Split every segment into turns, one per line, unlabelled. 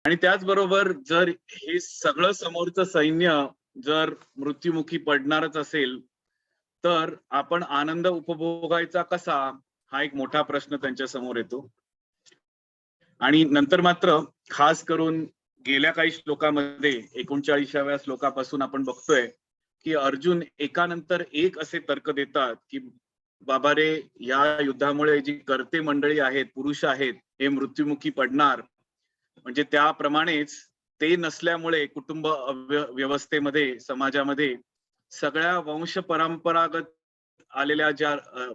आणि त्याचबरोबर जर हे सगळं समोरचं सैन्य जर मृत्युमुखी पडणारच असेल तर आपण आनंद उपभोगायचा कसा, हा एक मोठा प्रश्न त्यांच्या समोर येतो. आणि नंतर मात्र खास करून गेल्या काही श्लोकामध्ये 39व्या श्लोकापासून आपण बघतोय की अर्जुन एकानंतर एक असे तर्क देतात की बाबा रे, या युद्धामुळे जी कर्ते मंडळी आहेत, पुरुष आहेत, हे मृत्युमुखी पडणार. म्हणजे त्याप्रमाणेच ते नसल्यामुळे कुटुंब व्यवस्थेमध्ये, समाजामध्ये सगळ्या वंश परंपरागत आलेल्या ज्या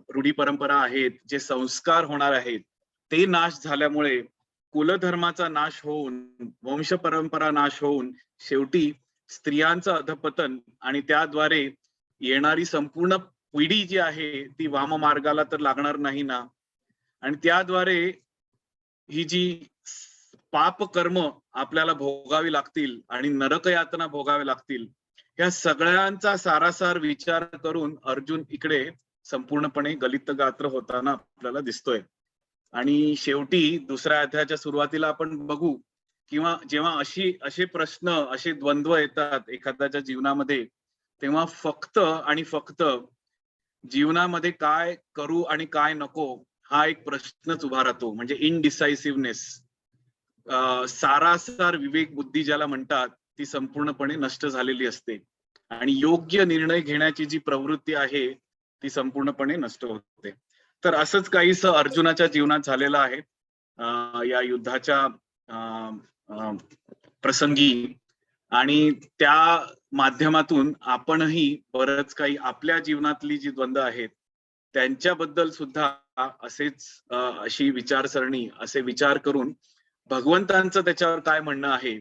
रूढी परंपरा आहेत, जे संस्कार होणार आहेत, ते नाश झाल्यामुळे कुलधर्माचा नाश होऊन, वंश परंपरा नाश होऊन शेवटी स्त्रियांचं अधपतन आणि त्याद्वारे येणारी संपूर्ण पिढी जी आहे ती वाम मार्गाला तर लागणार नाही ना. आणि त्याद्वारे ही जी पाप कर्म आपल्याला भोगावी लागतील आणि नरक यातना भोगावे लागतील, या सगळ्यांचा सारासार विचार करून अर्जुन इकडे संपूर्णपणे गलित गात्र होताना आपल्याला दिसतोय. आणि शेवटी दुसऱ्या अध्यायाच्या सुरुवातीला आपण बघू किंवा जेव्हा असे प्रश्न, असे द्वंद्व येतात एखाद्याच्या जीवनामध्ये, तेव्हा फक्त आणि फक्त जीवनामध्ये काय करू आणि काय नको हा एक प्रश्नच उभा राहतो. म्हणजे इनडिसायसिव्हनेस, सारासार विवेक बुद्धी ज्याला म्हणतात, ती संपूर्णपणे नष्ट झालेली असते आणि योग्य निर्णय घेण्याची जी प्रवृत्ती आहे ती संपूर्णपणे नष्ट होते. तर असंच काहीसं अर्जुनाच्या जीवनात झालेलं आहे या युद्धाच्या प्रसंगी. आणि त्या माध्यमातून आपणही बरंच काही आपल्या जीवनातली जी द्वंद्व आहेत त्यांच्याबद्दल सुद्धा असेच अशी विचारसरणी, असे विचार करून भगवंतांचं त्याच्यावर काय म्हणणं आहे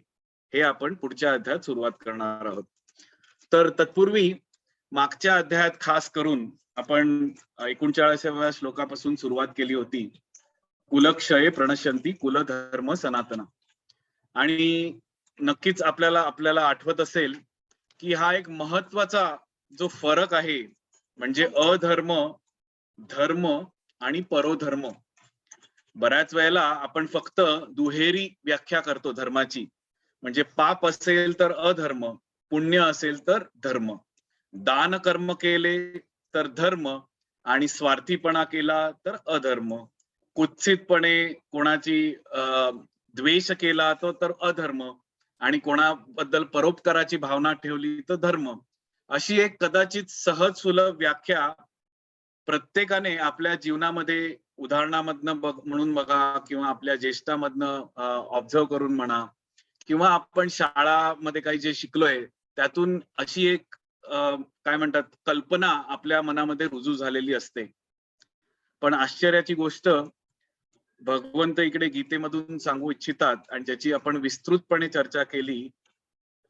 हे आपण पुढच्या अध्यायात सुरुवात करणार आहोत. तर तत्पूर्वी मागच्या अध्यायात खास करून आपण 39व्या श्लोकापासून सुरुवात केली होती. कुलक्षये प्रणश्यंती कुलधर्म सनातन. आणि नक्कीच आपल्याला आठवत असेल की हा एक महत्वाचा जो फरक आहे, म्हणजे अधर्म, धर्म आणि परोधर्म. बऱ्याच वेळेला आपण फक्त दुहेरी व्याख्या करतो धर्माची. म्हणजे पाप असेल तर अधर्म, पुण्य असेल तर धर्म. दान कर्म केले तर धर्म आणि स्वार्थीपणा केला तर अधर्म. कुत्सितपणे कोणाची द्वेष केला तर अधर्म आणि कोणाबद्दल परोपकाराची भावना ठेवली तर धर्म. अशी एक कदाचित सहज सुलभ व्याख्या प्रत्येकाने आपल्या जीवनामध्ये उदाहरणामधनं म्हणून बघा किंवा आपल्या ज्येष्ठामधनं ऑब्झर्व करून म्हणा किंवा आपण शाळामध्ये काही जे शिकलोय त्यातून अशी एक काय म्हणतात कल्पना आपल्या मनामध्ये रुजू झालेली असते. पण आश्चर्याची गोष्ट भगवंत इकडे गीतेमधून सांगू इच्छितात आणि ज्याची आपण विस्तृतपणे चर्चा केली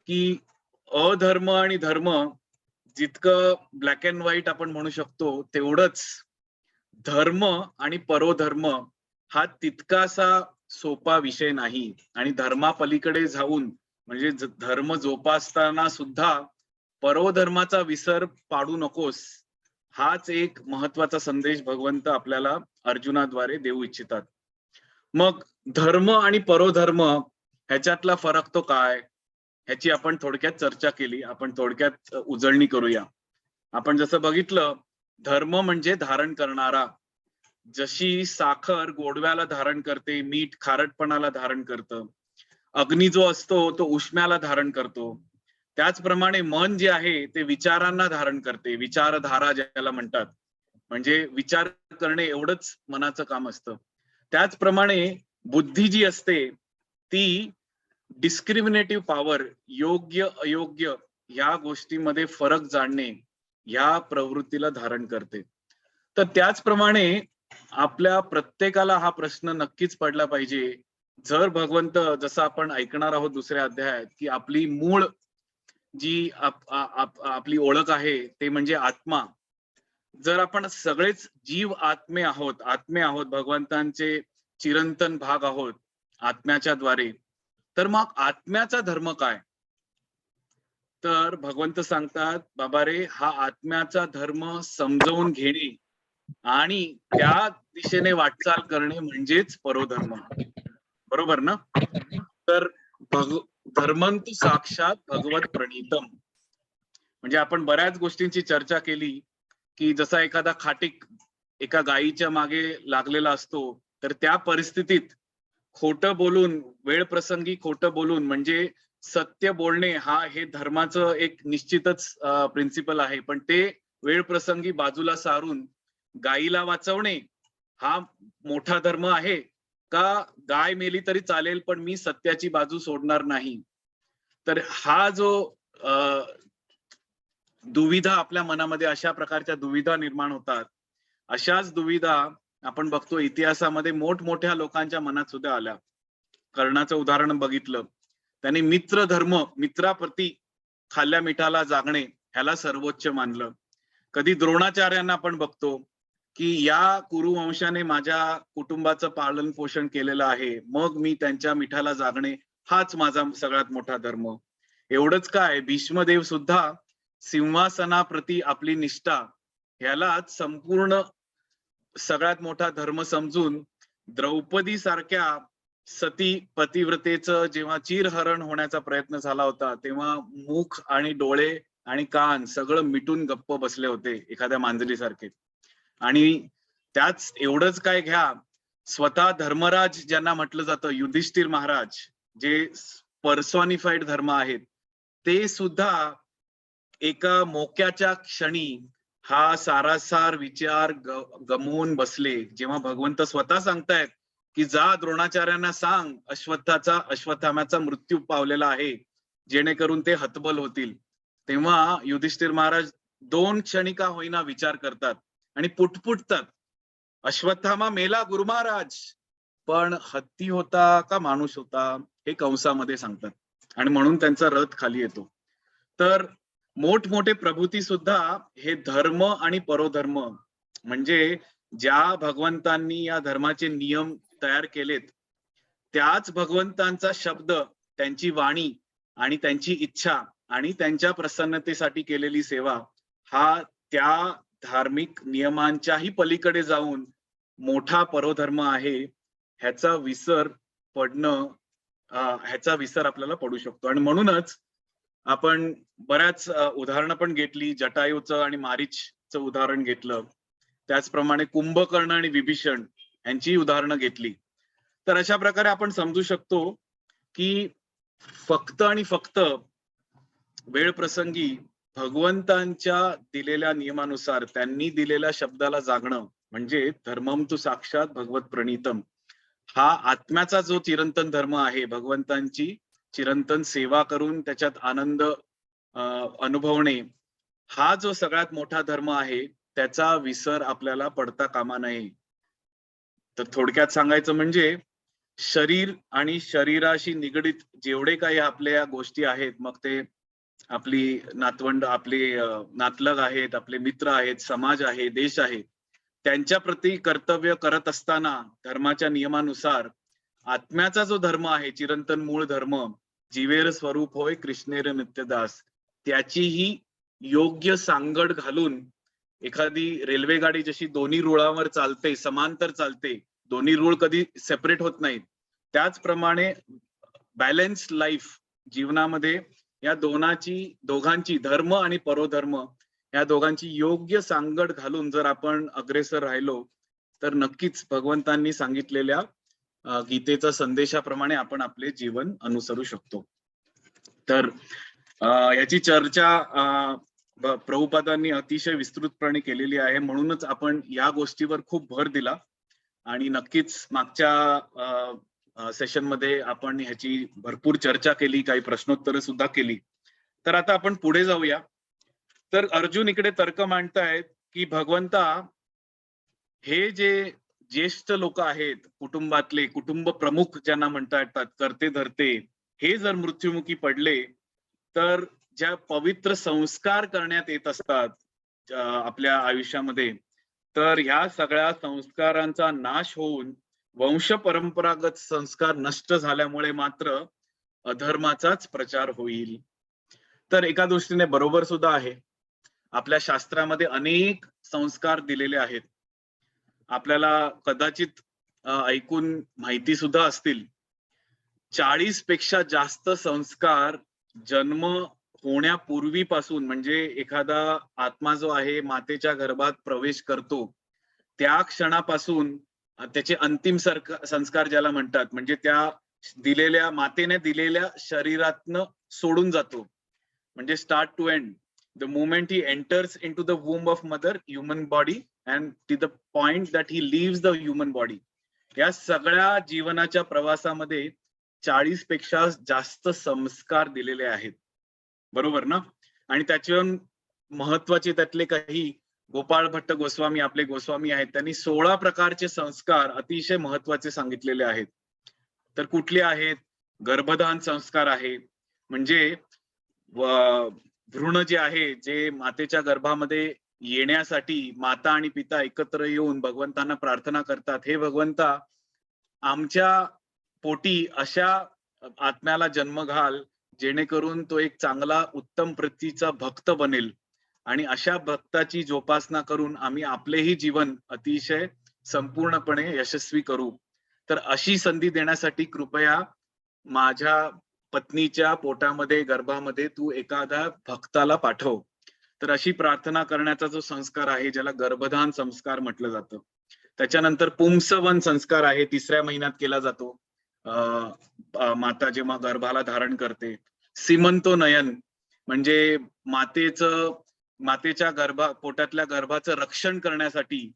की अधर्म आणि धर्म जितकं ब्लॅक अँड व्हाईट आपण म्हणू शकतो, तेवढंच धर्म आणि परोधर्म हा तितकासा सोपा विषय नाही. आणि धर्मापलीकडे जाऊन म्हणजे धर्म जोपासताना सुद्धा परोधर्माचा विसर पाडू नकोस, हाच एक महत्वाचा संदेश भगवंत आपल्याला अर्जुनाद्वारे देऊ इच्छितात. मग धर्म आणि परोधर्म ह्याच्यातला फरक तो काय, ह्याची आपण थोडक्यात चर्चा केली. आपण थोडक्यात उजळणी करूया. आपण जसं बघितलं, धर्म म्हणजे धारण करणारा. जशी साखर गोडव्याला धारण करते, मीठ खारटपणाला धारण करतं, अग्नी जो असतो तो उष्म्याला धारण करतो, त्याचप्रमाणे मन जे आहे ते विचारांना धारण करते, विचारधारा ज्याला म्हणतात. म्हणजे विचार करणे एवढंच मनाचं काम असतं. त्याचप्रमाणे बुद्धी जी असते ती डिस्क्रिमिनेटिव्ह पॉवर, योग्य अयोग्य या गोष्टीमध्ये फरक जाणणे, या प्रवृत्तीला धारण करते. तर त्याचप्रमाणे आपल्या प्रत्येकाला हा प्रश्न नक्कीच पडला पाहिजे, जर भगवंत, जसं आपण ऐकणार आहोत दुसऱ्या अध्यायात, की आपली मूळ जी आपली ओळख आहे ते म्हणजे आत्मा. जर आपण सगळेच जीव आत्मे आहोत, भगवंतांचे चिरंतन भाग आहोत आत्म्याच्या द्वारे, तर मग आत्म्याचा धर्म काय? तर भगवंत सांगतात, बाबा रे, हा आत्म्याचा धर्म समजावून घेणे आणि त्या दिशेने वाटचाल करणे म्हणजेच परोधर्म. बरोबर ना? तर धर्मंतु साक्षात भगवत प्रणीतम. म्हणजे आपण बऱ्याच गोष्टींची चर्चा केली की जसा एखादा खाटीक एका गायीच्या मागे लागलेला असतो, तर त्या परिस्थितीत खोटं बोलून, वेळ प्रसंगी खोटं बोलून, म्हणजे सत्य बोलणे हे धर्माचं एक निश्चितच प्रिन्सिपल आहे. पण ते वेळ प्रसंगी बाजूला सारून गायीला वाचवणे हा मोठा धर्म आहे का? गाय मेली तरी चालेल, पण मी सत्याची बाजू सोडणार नाही. तर हा जो दुविधा आपल्या मनामध्ये, अशा प्रकारच्या दुविधा निर्माण होतात. अशाच दुविधा आपण बघतो इतिहासामध्ये मोठमोठ्या लोकांच्या मनात सुद्धा आल्या. कर्णाचं उदाहरण बघितलं, त्यांनी मित्र धर्म, मित्राप्रती खाल्ल्या मिठाला जागणे ह्याला सर्वोच्च मानलं. कधी द्रोणाचार्यांना आपण बघतो की या कुरुवंशाने माझ्या कुटुंबाचं पालन पोषण केलेलं आहे, मग मी त्यांच्या मिठाला जागणे हाच माझा सगळ्यात मोठा धर्म. एवढंच काय, भीष्मदेव सुद्धा सिंहासनाप्रती आपली निष्ठा ह्यालाच संपूर्ण सगळ्यात मोठा धर्म समजून द्रौपदी सारख्या सती पतिव्रतेचं जेव्हा चिरहरण होण्याचा प्रयत्न झाला होता, तेव्हा मुख आणि डोळे आणि कान सगळं मिटून गप्प बसले होते एखाद्या मांजरीसारखे. आणि त्याच एवढंच काय घ्या, स्वतः धर्मराज ज्यांना म्हटलं जातं, युधिष्ठिर महाराज, जे पर्सॉनिफाईड धर्म आहेत, ते सुद्धा एका मोक्याच्या क्षणी हा सारासार विचार गमवून बसले. जेव्हा भगवंत स्वतः सांगतायत की जा द्रोणाचार्यांना सांग अश्वत्थाम्याचा मृत्यू पावलेला आहे, जेणेकरून ते हतबल होतील, तेव्हा युधिष्ठिर महाराज 2 क्षणी का होईना विचार करतात आणि पुटपुटतात, अश्वत्थामा मेला गुरु महाराज, पण हत्ती होता का माणूस होता हे कंसामध्ये सांगतात. आणि म्हणून त्यांचा रथ खाली येतो. तर मोठमोठे प्रभूती सुद्धा हे धर्म आणि परोधर्म, म्हणजे ज्या भगवंतांनी या धर्माचे नियम तयार केलेत, त्याच भगवंतांचा शब्द, त्यांची वाणी आणि त्यांची इच्छा आणि त्यांच्या प्रसन्नतेसाठी केलेली सेवा हा त्या धार्मिक नियमांच्याही पलीकडे जाऊन मोठा परोधर्म आहे. ह्याचा विसर आपल्याला पडू शकतो. आणि म्हणूनच आपण बऱ्याच उदाहरणं पण घेतली. जटायूचं आणि मारीचचं उदाहरण घेतलं, त्याचप्रमाणे कुंभकर्ण आणि विभीषण यांची उदाहरणं घेतली. तर अशा प्रकारे आपण समजू शकतो की फक्त आणि फक्त वेळ प्रसंगी भगवंतांच्या दिलेल्या नियमानुसार त्यांनी दिलेल्या शब्दाला जागणं म्हणजे धर्मम तु साक्षात भगवत प्रणीतम, हा आत्म्याचा जो चिरंतन धर्म आहे, भगवंतांची चिरंतन सेवा करून त्याच्यात आनंद अनुभवणे, हा जो सगळ्यात मोठा धर्म आहे, त्याचा विसर आपल्याला पडता कामा नये. तर थोडक्यात सांगायचं म्हणजे शरीर आणि शरीराशी निगडित जेवढे काही आपल्या गोष्टी आहेत, मग ते आपली नातवंड, आपले नातलग आहेत, आपले मित्र आहेत, समाज आहे, देश आहे, त्यांच्या प्रती कर्तव्य करत असताना धर्माच्या नियमानुसार आत्म्याचा जो धर्म आहे, चिरंतन मूळ धर्म, जीवेर स्वरूप होय कृष्णेर नित्यदास, त्याचीही योग्य सांगड घालून एखादी रेल्वे गाडी जशी दोन्ही रुळावर चालते, समांतर चालते, दोन्ही रुळ कधी सेपरेट होत नाहीत, त्याचप्रमाणे बॅलन्स लाईफ जीवनामध्ये या दोघांची धर्म आणि परोधर्म या दोघांची योग्य सांगड घालून जर आपण अग्रेसर राहिलो, तर नक्कीच भगवंतांनी सांगितलेल्या गीतेच्या संदेशाप्रमाणे आपण आपले जीवन अनुसरू शकतो. तर याची चर्चा प्रभुपादांनी अतिशय विस्तृतपणे केलेली आहे, म्हणूनच आपण या गोष्टीवर खूप भर दिला. आणि नक्कीच मागच्या सेशन मध्ये आपण ह्याची भरपूर चर्चा केली, काही प्रश्नोत्तर सुद्धा केली. तर आता आपण पुढे जाऊया. तर अर्जुन इकडे तर्क मांडतायत की भगवंता, हे जे ज्येष्ठ लोक आहेत, कुटुंबातले, कुटुंब प्रमुख ज्यांना म्हणता येतात, करते धरते, हे जर मृत्युमुखी पडले, तर ज्या पवित्र संस्कार करण्यात येत असतात आपल्या आयुष्यामध्ये, तर ह्या सगळ्या संस्कारांचा नाश होऊन वंश परंपरागत संस्कार नष्ट झाल्यामुळे मात्र अधर्माचाच प्रचार होईल. तर एका दृष्टीने बरोबर सुद्धा आहे. आपल्या शास्त्रामध्ये अनेक संस्कार दिलेले आहेत. आपल्याला कदाचित ऐकून माहिती सुद्धा असतील. 40 पेक्षा जास्त संस्कार जन्म होण्यापूर्वीपासून, म्हणजे एखादा आत्मा जो आहे मातेच्या गर्भात प्रवेश करतो त्या क्षणापासून त्याचे अंतिम संस्कार ज्याला म्हणतात, म्हणजे त्या मातेने दिलेल्या शरीरातनं सोडून जातो, म्हणजे start to end. The moment he enters into the womb of mother human body and to the point that he leaves the human body, या सगळ्या जीवनाच्या प्रवासामध्ये 40 पेक्षा जास्त संस्कार दिलेले आहेत, बरोबर ना? आणि त्याच्यावर महत्वाचे त्यातले काही गोपाळ भट्ट गोस्वामी, आपले गोस्वामी आहेत, त्यांनी 16 प्रकारचे संस्कार अतिशय महत्वाचे सांगितलेले आहेत. तर कुठले आहेत? गर्भधान संस्कार आहे, म्हणजे भ्रूण जे आहे, जे मातेच्या गर्भामध्ये येण्यासाठी माता आणि पिता एकत्र येऊन भगवंतांना प्रार्थना करतात, हे भगवंता आमच्या पोटी अशा आत्म्याला जन्म घाल जेणेकरून तो एक चांगला उत्तम प्रतीचा भक्त बनेल, आणि अशा भक्ताची जोपासना करून आम्ही आपलेही जीवन अतिशय संपूर्णपणे यशस्वी करू. तर अशी संधी देण्यासाठी कृपया माझ्या पत्नीच्या पोटामध्ये, गर्भामध्ये तू एखादा भक्ताला पाठव. तर अशी प्रार्थना करण्याचा जो संस्कार आहे, ज्याला गर्भधान संस्कार म्हटलं जातं. त्याच्यानंतर पुंसवन संस्कार आहे, 3ऱ्या महिन्यात केला जातो, माता जेव्हा गर्भाला धारण करते. सीमंतोनयन म्हणजे मातेच्या पोटातल्या गर्भाचं रक्षण करण्यासाठी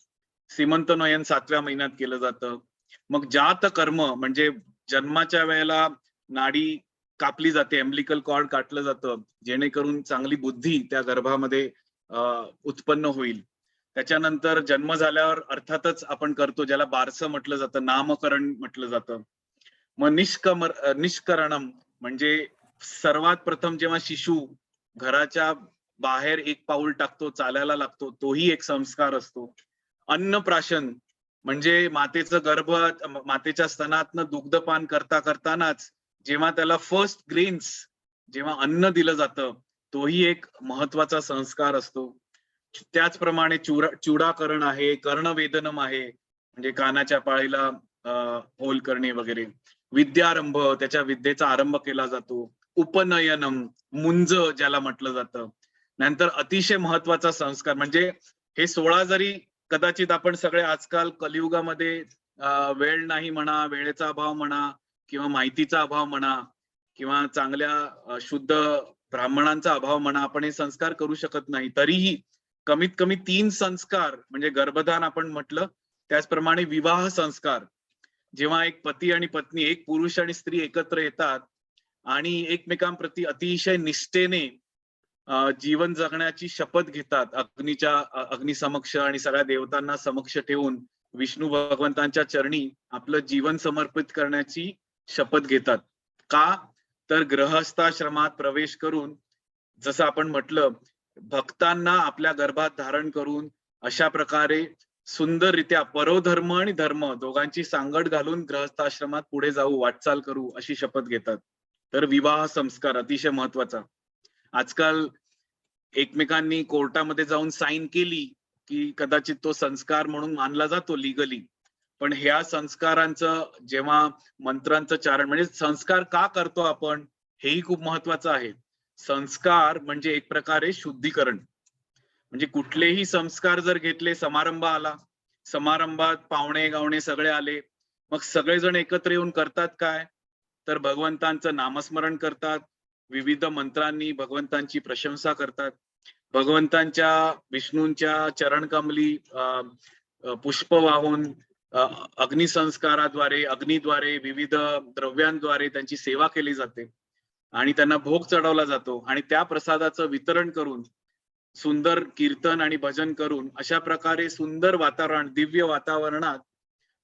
सीमंतोनयन 7व्या महिन्यात केलं जातं. मग जात कर्म म्हणजे जन्माच्या वेळेला नाडी कापली जाते, एम्ब्लिकल कॉर्ड काटलं जातं, जेणेकरून चांगली बुद्धी त्या गर्भामध्ये उत्पन्न होईल. त्याच्यानंतर जन्म झाल्यावर अर्थातच आपण करतो, ज्याला बारसं म्हटलं जातं, नामकरण म्हटलं जातं. मग निष्करणम म्हणजे सर्वात प्रथम जेव्हा शिशु घराच्या बाहेर एक पाऊल टाकतो, चालायला लागतो, तोही एक संस्कार असतो. अन्नप्राशन म्हणजे मातेच्या स्तनातनं दुग्धपान करतानाच जेव्हा त्याला फर्स्ट ग्रेन्स, जेव्हा अन्न दिलं जातं, तोही एक महत्वाचा संस्कार असतो. त्याचप्रमाणे चुडाकरण आहे, कर्णवेदनम आहे, म्हणजे कानाच्या पाळीला होल करणे वगैरे. विद्यारंभ, त्याच्या विद्येचा आरंभ केला जातो. उपनयनम, मुंज ज्याला म्हटलं जातं. नंतर अतिशय महत्वाचा संस्कार म्हणजे हे 16 जरी कदाचित आपण सगळे आजकाल कलियुगामध्ये वेळ नाही म्हणा, वेळेचा अभाव म्हणा, किंवा माहितीचा अभाव म्हणा, किंवा चांगल्या शुद्ध ब्राह्मणांचा अभाव म्हणा, आपण हे संस्कार करू शकत नाही, तरीही कमीत कमी 3 संस्कार, म्हणजे गर्भधान आपण म्हटलं, त्याचप्रमाणे विवाह संस्कार, जेव्हा एक पती आणि पत्नी, एक पुरुष आणि स्त्री एकत्र येतात आणि एकमेकांप्रती अतिशय निष्ठेने जीवन जगण्याची शपथ घेतात, अग्नी समक्ष आणि सगळ्या देवतांना समक्ष ठेवून विष्णू भगवंतांच्या चरणी आपलं जीवन समर्पित करण्याची शपथ घेतात. का? तर गृहस्थाश्रमात प्रवेश करून, जसं आपण म्हटलं, भक्तांना आपल्या गर्भात धारण करून अशा प्रकारे सुंदररित्या परोधर्म आणि धर्म दोघांची सांगड घालून गृहस्थाश्रमात पुढे जाऊ, वाटचाल करू, अशी शपथ घेतात. तर विवाह संस्कार अतिशय महत्वाचा. आजकाल एकमेकांनी कोर्टामध्ये जाऊन साईन केली की कदाचित तो संस्कार म्हणून मानला जातो लीगली, पण ह्या संस्कारांचं जेव्हा मंत्रांचं चारण, म्हणजे संस्कार का करतो आपण, हेही खूप महत्वाचं आहे. संस्कार म्हणजे एक प्रकारे शुद्धीकरण. म्हणजे कुठलेही संस्कार जर घेतले, समारंभ आला, समारंभात पाहुणे गावणे सगळे आले, मग सगळेजण एकत्र येऊन करतात काय, तर भगवंतांचं नामस्मरण करतात, विविध मंत्रांनी भगवंतांची प्रशंसा करतात, भगवंतांच्या विष्णूंच्या चरणकमली पुष्प वाहून अग्निसंस्काराद्वारे, अग्नीद्वारे, विविध द्रव्यांद्वारे त्यांची सेवा केली जाते आणि त्यांना भोग चढवला जातो, आणि त्या प्रसादाचं वितरण करून सुंदर कीर्तन आणि भजन करून अशा प्रकारे सुंदर वातावरण, दिव्य वातावरणात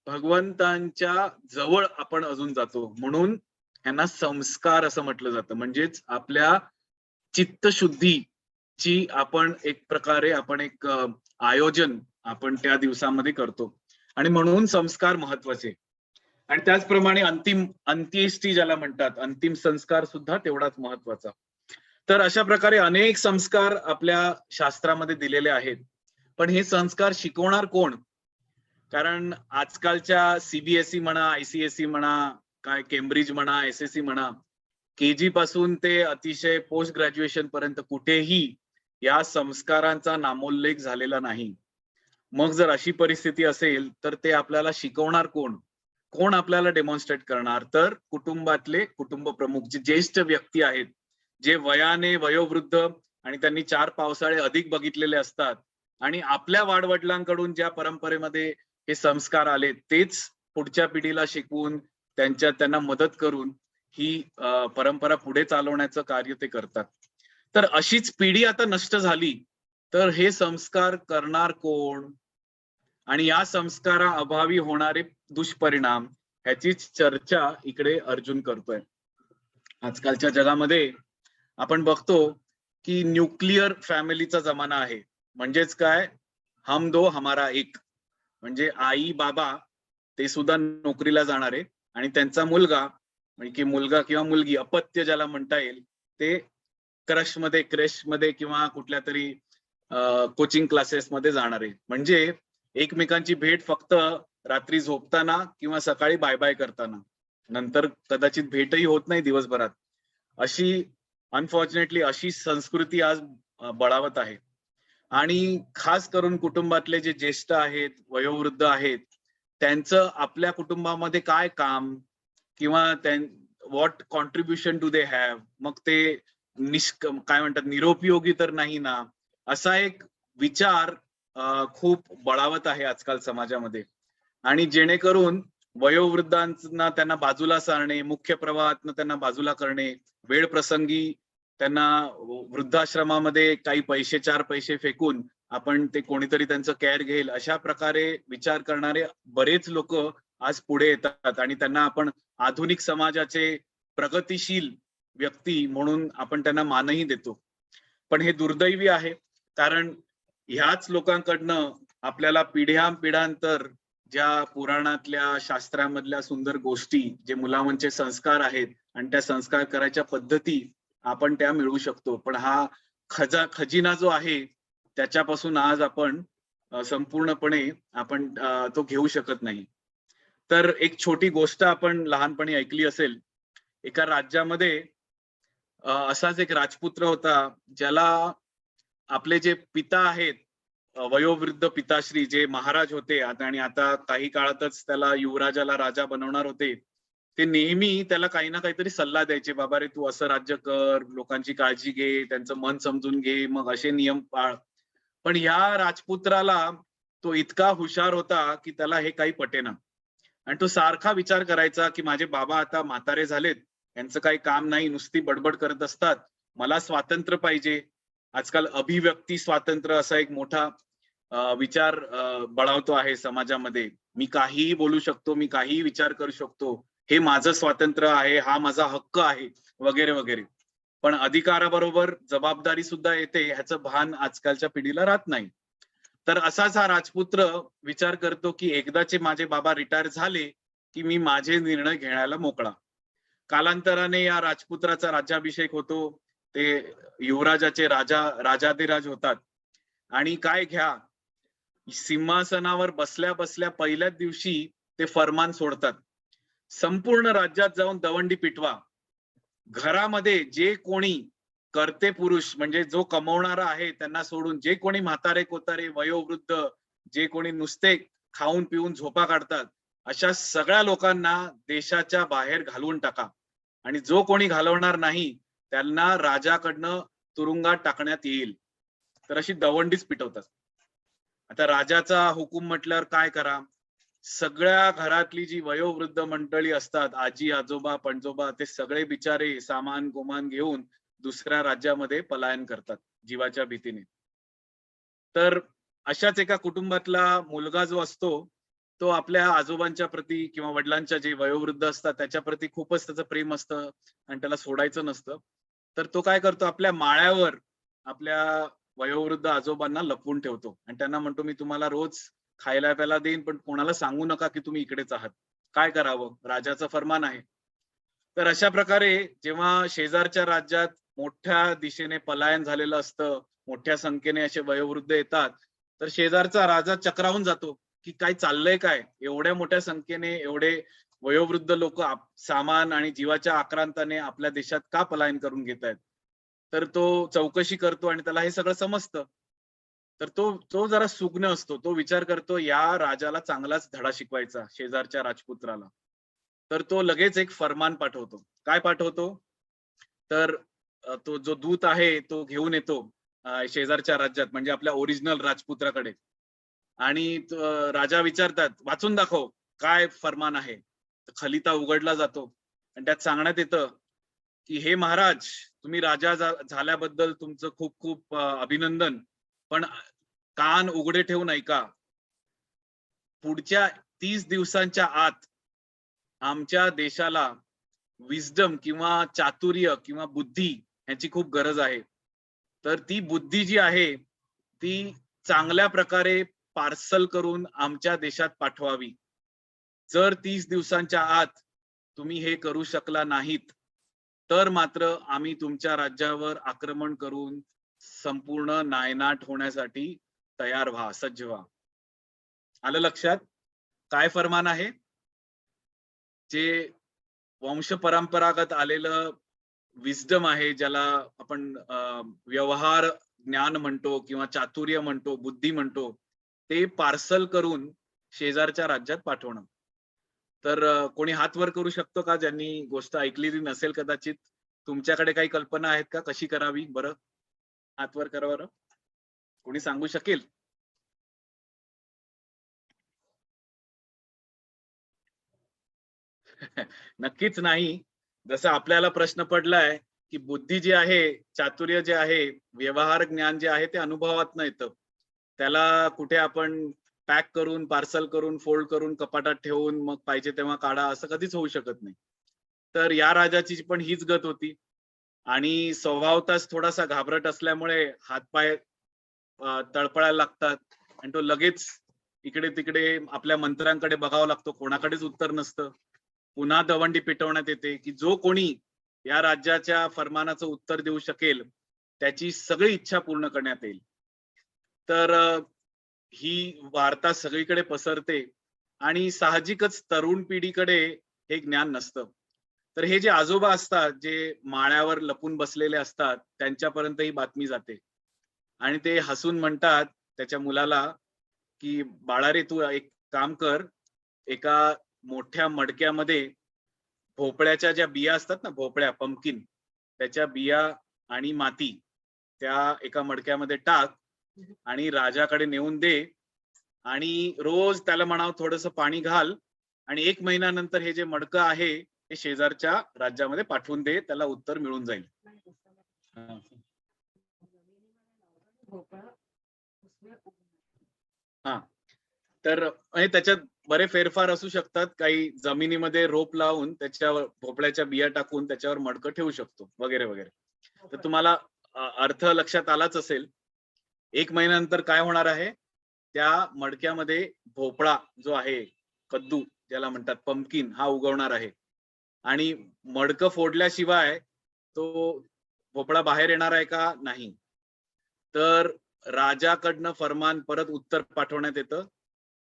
भगवंतांच्या जवळ आपण अजून जातो. म्हणून यांना संस्कार असं म्हटलं जातं. म्हणजेच आपल्या चित्तशुद्धीची आपण एक प्रकारे एक आयोजन आपण त्या दिवसामध्ये करतो, आणि म्हणून संस्कार महत्वाचे. आणि त्याचप्रमाणे अंत्येष्टी ज्याला म्हणतात, अंतिम संस्कार सुद्धा तेवढाच महत्वाचा. तर अशा प्रकारे अनेक संस्कार आपल्या शास्त्रामध्ये दिलेले आहेत. पण हे संस्कार शिकवणार कोण? कारण आजकालच्या सीबीएसई म्हणा, आयसीएसई म्हणा, काय केम्ब्रिज म्हणा, SSC म्हणा, KG पासून ते अतिशय पोस्ट ग्रॅज्युएशन पर्यंत कुठेही या संस्कारांचा नामोल्लेख झालेला नाही. मग जर अशी परिस्थिती असेल तर ते आपल्याला शिकवणार कोण? कोण आपल्याला डेमॉन्स्ट्रेट करणार? तर कुटुंबातले कुटुंब प्रमुख जे ज्येष्ठ व्यक्ती आहेत, जे वयाने वयोवृद्ध आणि त्यांनी 4 पावसाळे अधिक बघितलेले असतात आणि आपल्या वाडवडिलांकडून ज्या परंपरेमध्ये हे संस्कार आले तेच पुढच्या पिढीला शिकवून त्यांना मदत करून ही परंपरा पुढे चालवण्याचं कार्य ते करतात. तर अशीच पिढी आता नष्ट झाली तर हे संस्कार करणार कोण? आणि या संस्काराअभावी होणारे दुष्परिणाम ह्याचीच चर्चा इकडे अर्जुन करतोय. आजकालच्या जगामध्ये आपण बघतो की न्यूक्लिअर फॅमिलीचा जमाना आहे. म्हणजेच काय, हम दो हमारा एक. म्हणजे आई बाबा ते सुद्धा नोकरीला जाणारे आणि त्यांचा मुलगा म्हणजे मुलगा किंवा मुलगी अपत्य ज्याला म्हणता येईल ते क्रेशमध्ये किंवा कुठल्या तरी कोचिंग क्लासेसमध्ये जाणारे. म्हणजे एकमेकांची भेट फक्त रात्री झोपताना किंवा सकाळी बाय बाय करताना, नंतर कदाचित भेटही होत नाही दिवसभरात. अशी अनफॉर्च्युनेटली अशी संस्कृती आज बळावत आहे. आणि खास करून कुटुंबातले जे ज्येष्ठ आहेत, वयोवृद्ध आहेत, त्यांचं आपल्या कुटुंबामध्ये काय काम किंवा what contribution do they have, मग ते काय म्हणतात निरुपयोगी तर नाही ना, असा एक विचार खूप बळावत आहे आजकाल समाजामध्ये. आणि जेणेकरून वयोवृद्धांना त्यांना बाजूला सारणे, मुख्य प्रवाहातनं त्यांना बाजूला करणे, वेळ प्रसंगी त्यांना वृद्धाश्रमामध्ये काही पैसे 4 पैसे फेकून आपण ते कोणीतरी त्यांचं केअर घेईल अशा प्रकारे विचार करणारे बरेच लोक आज पुढे येतात आणि त्यांना आपण आधुनिक समाजाचे प्रगतिशील व्यक्ती म्हणून आपण त्यांना मानही देतो. पण हे दुर्दैवी आहे, कारण ह्याच लोकांकडनं आपल्याला पिढ्यानपिढ्यांतर ज्या पुराणातल्या शास्त्रामधल्या सुंदर गोष्टी, जे मुलांचे संस्कार आहेत आणि त्या संस्कार करायच्या पद्धती आपण त्या मिळवू शकतो. पण हा खजिना जो आहे त्याच्यापासून आज आपण संपूर्णपणे आपण तो घेऊ शकत नाही. तर एक छोटी गोष्ट आपण लहानपणी ऐकली असेल. एका राज्यामध्ये असाच एक राजपुत्र होता, ज्याला आपले जे पिता आहेत, वयोवृद्ध पिताश्री जे महाराज होते आणि आता काही काळातच त्याला युवराजाला राजा बनवणार होते, ते नेहमी त्याला काही ना काहीतरी सल्ला द्यायचे. बाबा रे, तू असं राज्य कर, लोकांची काळजी घे, त्यांचं मन समजून घे, मग असे नियम पाळ. पण ह्या राजपुत्राला तो इतका हुशार होता की त्याला हे काही पटेना आणि तो सारखा विचार करायचा की माझे बाबा आता म्हातारे झालेत, यांचं काही काम नाही, नुसती बडबड करत असतात, मला स्वातंत्र्य पाहिजे. आजकाल अभिव्यक्ती स्वातंत्र्य असा एक मोठा विचार बळावतो आहे समाजामध्ये. मी काहीही बोलू शकतो, मी काहीही विचार करू शकतो, हे माझं स्वातंत्र्य आहे, हा माझा हक्क आहे, वगैरे वगैरे. पण अधिकाराबरोबर जबाबदारी सुद्धा येते, ह्याचं भान आजकालच्या पिढीला राहत नाही. तर असाच हा राजपुत्र विचार करतो की एकदाचे माझे बाबा रिटायर झाले की मी माझे निर्णय घेण्याला मोकळा. कालांतराने या राजपुत्राचा राज्याभिषेक होतो. ते युवराजाचे राजाधिराज होतात आणि काय घ्या, सिंहासनावर बसल्या बसल्या पहिल्याच दिवशी ते फरमान सोडतात, संपूर्ण राज्यात जाऊन दवंडी पिटवा. घरामध्ये जे कोणी करते पुरुष म्हणजे जो कमवणारा आहे त्यांना सोडून जे कोणी म्हातारे कोतारे वयोवृद्ध, जे कोणी नुसते खाऊन पिऊन झोपा काढतात, अशा सगळ्या लोकांना देशाच्या बाहेर घालवून टाका आणि जो कोणी घालवणार नाही त्यांना राजाकडनं तुरुंगात टाकण्यात येईल. तर अशी दवंडीच पिटवतात. आता राजाचा हुकूम म्हटल्यावर काय करा, सगळ्या घरातली जी वयोवृद्ध मंडळी असतात, आजी आजोबा पणजोबा, ते सगळे बिचारे सामान गोमान घेऊन दुसऱ्या राज्यामध्ये पलायन करतात जीवाच्या भीतीने. तर अशाच एका कुटुंबातला मुलगा जो असतो तो आपल्या आजोबांच्या प्रती किंवा वडिलांच्या जे वयोवृद्ध असतात त्याच्या प्रती खूपच त्याचं प्रेम असतं आणि त्याला सोडायचं नसतं. तर तो काय करतो, आपल्या माळ्यावर आपल्या वयोवृद्ध आजोबांना लपवून ठेवतो आणि त्यांना म्हणतो, मी तुम्हाला रोज खायला प्यायला देईन, पण कोणाला सांगू नका की तुम्ही इकडेच आहात. काय करावं, राजाचं फरमान आहे. तर अशा प्रकारे जेव्हा शेजारच्या राज्यात मोठ्या दिशेने पलायन झालेलं असतं, मोठ्या संख्येने असे वयोवृद्ध येतात, तर शेजारचा राजा चक्रावून जातो की काय चाललंय काय, एवढ्या मोठ्या संख्येने एवढे वयोवृद्ध लोक सामान आणि जीवाच्या आक्रांताने आपल्या देशात का पलायन करून घेत आहेत, तर तो चौकशी करतो आणि त्याला हे सगळं समजतं. तर तो तो जरा सुज्ञ असतो. तो विचार करतो या राजाला चांगलाच धडा शिकवायचा शेजारच्या राजपुत्राला. तर तो लगेच एक फरमान पाठवतो. काय पाठवतो? तर तो जो दूत आहे तो घेऊन येतो शेजारच्या राज्यात म्हणजे आपल्या ओरिजिनल राजपुत्राकडे. आणि राजा विचारतात, "वाचून दाखव, काय फरमान आहे?" तर खलिता उघडला जातो आणि त्यात सांगण्यात येतं, की "हे महाराज, तुम्ही राजा झाल्याबद्दल तुमचं खूप खूप अभिनंदन. पण कान उघडे ठेवून ऐका. पुढच्या 30 दिवसांच्या आत आमच्या देशाला विस्डम किंवा चातुर्य किंवा बुद्धी ह्याची खूप गरज आहे. तर ती बुद्धी जी आहे, ती चांगल्या प्रकारे पार्सल करून आमच्या देशात पाठवावी. जर 30 दिवसांच्या आत तुम्ही हे करू शकला नाहीत, तर मात्र आम्ही तुमच्या राज्यावर आक्रमण करून संपूर्ण नायनाट होण्यासाठी तयार व्हा, सज्ज व्हा." आलं लक्षात? काय फरमान आहे? जे वंश परंपरागत आलेलं विस्डम आहे, ज्याला आपण व्यवहार ज्ञान म्हणतो किंवा चातुर्य म्हणतो, बुद्धी म्हणतो, ते पार्सल करून शेजारच्या राज्यात पाठवणं. तर कोणी हात वर करू शकतो का ज्यांनी गोष्ट ऐकलेली नसेल कदाचित? तुमच्याकडे काही कल्पना आहेत का कशी करावी बरं? हात वर करा बरं. कोणी सांगू शकेल? नक्कीच नाही. जसं आपल्याला प्रश्न पडलाय, की बुद्धी जी आहे, चातुर्य जे आहे, व्यवहार ज्ञान जे आहे ते अनुभवातनं येतं. त्याला कुठे आपण पॅक करून, पार्सल करून, फोल्ड करून, कपाटात ठेवून मग पाहिजे तेव्हा काढा असं कधीच होऊ शकत नाही. तर या राजाची पण हीच गत होती आणि स्वभावतःच थोडासा घाबरट असल्यामुळे हातपाय तळपळायला लागतात आणि तो लगेच इकडे-तिकडे आपल्या मंत्र्यांकडे बघावं लागतो. कोणाकडेच उत्तर नसतं. पुन्हा दवंडी पेटवण्यात येते, की जो कोणी या राज्याच्या फरमानाचं उत्तर देऊ शकेल, त्याची सगळी इच्छा पूर्ण करण्यात येईल. तर ही वार्ता सगळीकडे पसरते आणि साहजिकच तरुण पिढीकडे हे ज्ञान नसतं. तर हे जे आजोबा असतात, जे माळ्यावर लपून बसलेले असतात, त्यांच्यापर्यंत ही बातमी जाते. आणि ते हसून म्हणतात त्याच्या मुलाला, की "बाळा रे, तू एक काम कर, एका मोठ्या मडक्यामध्ये भोपळ्याच्या ज्या बिया असतात ना, भोपळ्या, पंपकिन, त्याच्या बिया आणि माती त्या एका मडक्यामध्ये टाक आणि राजाकडे नेऊन दे आणि रोज त्याला म्हणावं थोडंसं पाणी घाल आणि 1 महिन्यानंतर हे जे मडकं आहे, हे शेजारच्या राज्यामध्ये पाठवून दे. त्याला उत्तर मिळून जाईल." हां. हां. तर म्हणजे त्याच्यात बरे फेरफार असू शकतात. काही जमिनीमध्ये रोप लावून त्याच्यावर भोपळ्याच्या बिया टाकून त्याच्यावर मडकं ठेवू शकतो वगैरे, वगैरे. तर तुम्हाला अर्थ लक्षात आलाच असेल. 1 महिन्यानंतर काय होणार आहे? त्या मडक्यामध्ये भोपळा जो आहे, कद्दू ज्याला म्हणतात पंपकिन हा उगवणार आहे. आणि मडकं फोडल्याशिवाय तो भोपळा बाहेर येणार आहे का? नाही. तर राजाकडनं फरमान परत उत्तर पाठवण्यात येतं,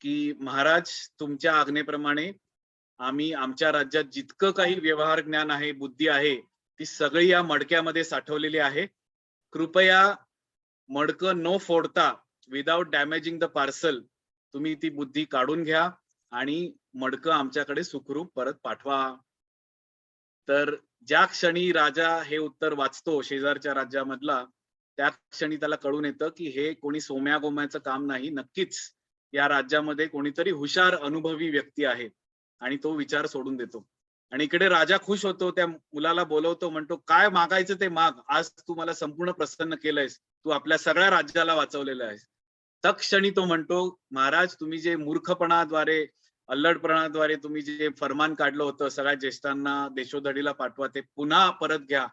की "महाराज, तुमच्या आज्ञेप्रमाणे आम्ही आमच्या राज्यात जितकं काही व्यवहार ज्ञान आहे, बुद्धी आहे, ती सगळी या मडक्यामध्ये साठवलेली आहे. कृपया मडकं न फोडता विथआऊट डॅमेजिंग द पार्सल तुम्ही ती बुद्धी काढून घ्या आणि मडकं आमच्याकडे सुखरूप परत पाठवा." तर ज्या क्षणी राजा हे उत्तर वाचतो शेजारच्या राज्यामधला, त्या क्षणी त्याला कळून येतं, की हे कोणी सोम्या-गोम्याचं काम नाही. नक्कीच या राज्यामध्ये कोणीतरी हुशार, अनुभवी व्यक्ती आहे आणि तो विचार सोडून देतो. आणि इकडे राजा खुश होतो, त्या मुलाला बोलवतो, म्हणतो, "काय मागायचं ते माग. आज तू मला संपूर्ण प्रसन्न केलंयस. तू आपल्या सगळ्या राज्याला वाचवलेलं आहेस." तत्क्षणी तो म्हणतो, "महाराज, तुम्ही जे मूर्खपणाद्वारे, अल्लडपणाद्वारे तुम्ही जे फरमान काढलं होतं सगळ्या ज्येष्ठांना देशोधडीला पाठवा, ते पुन्हा परत घ्या.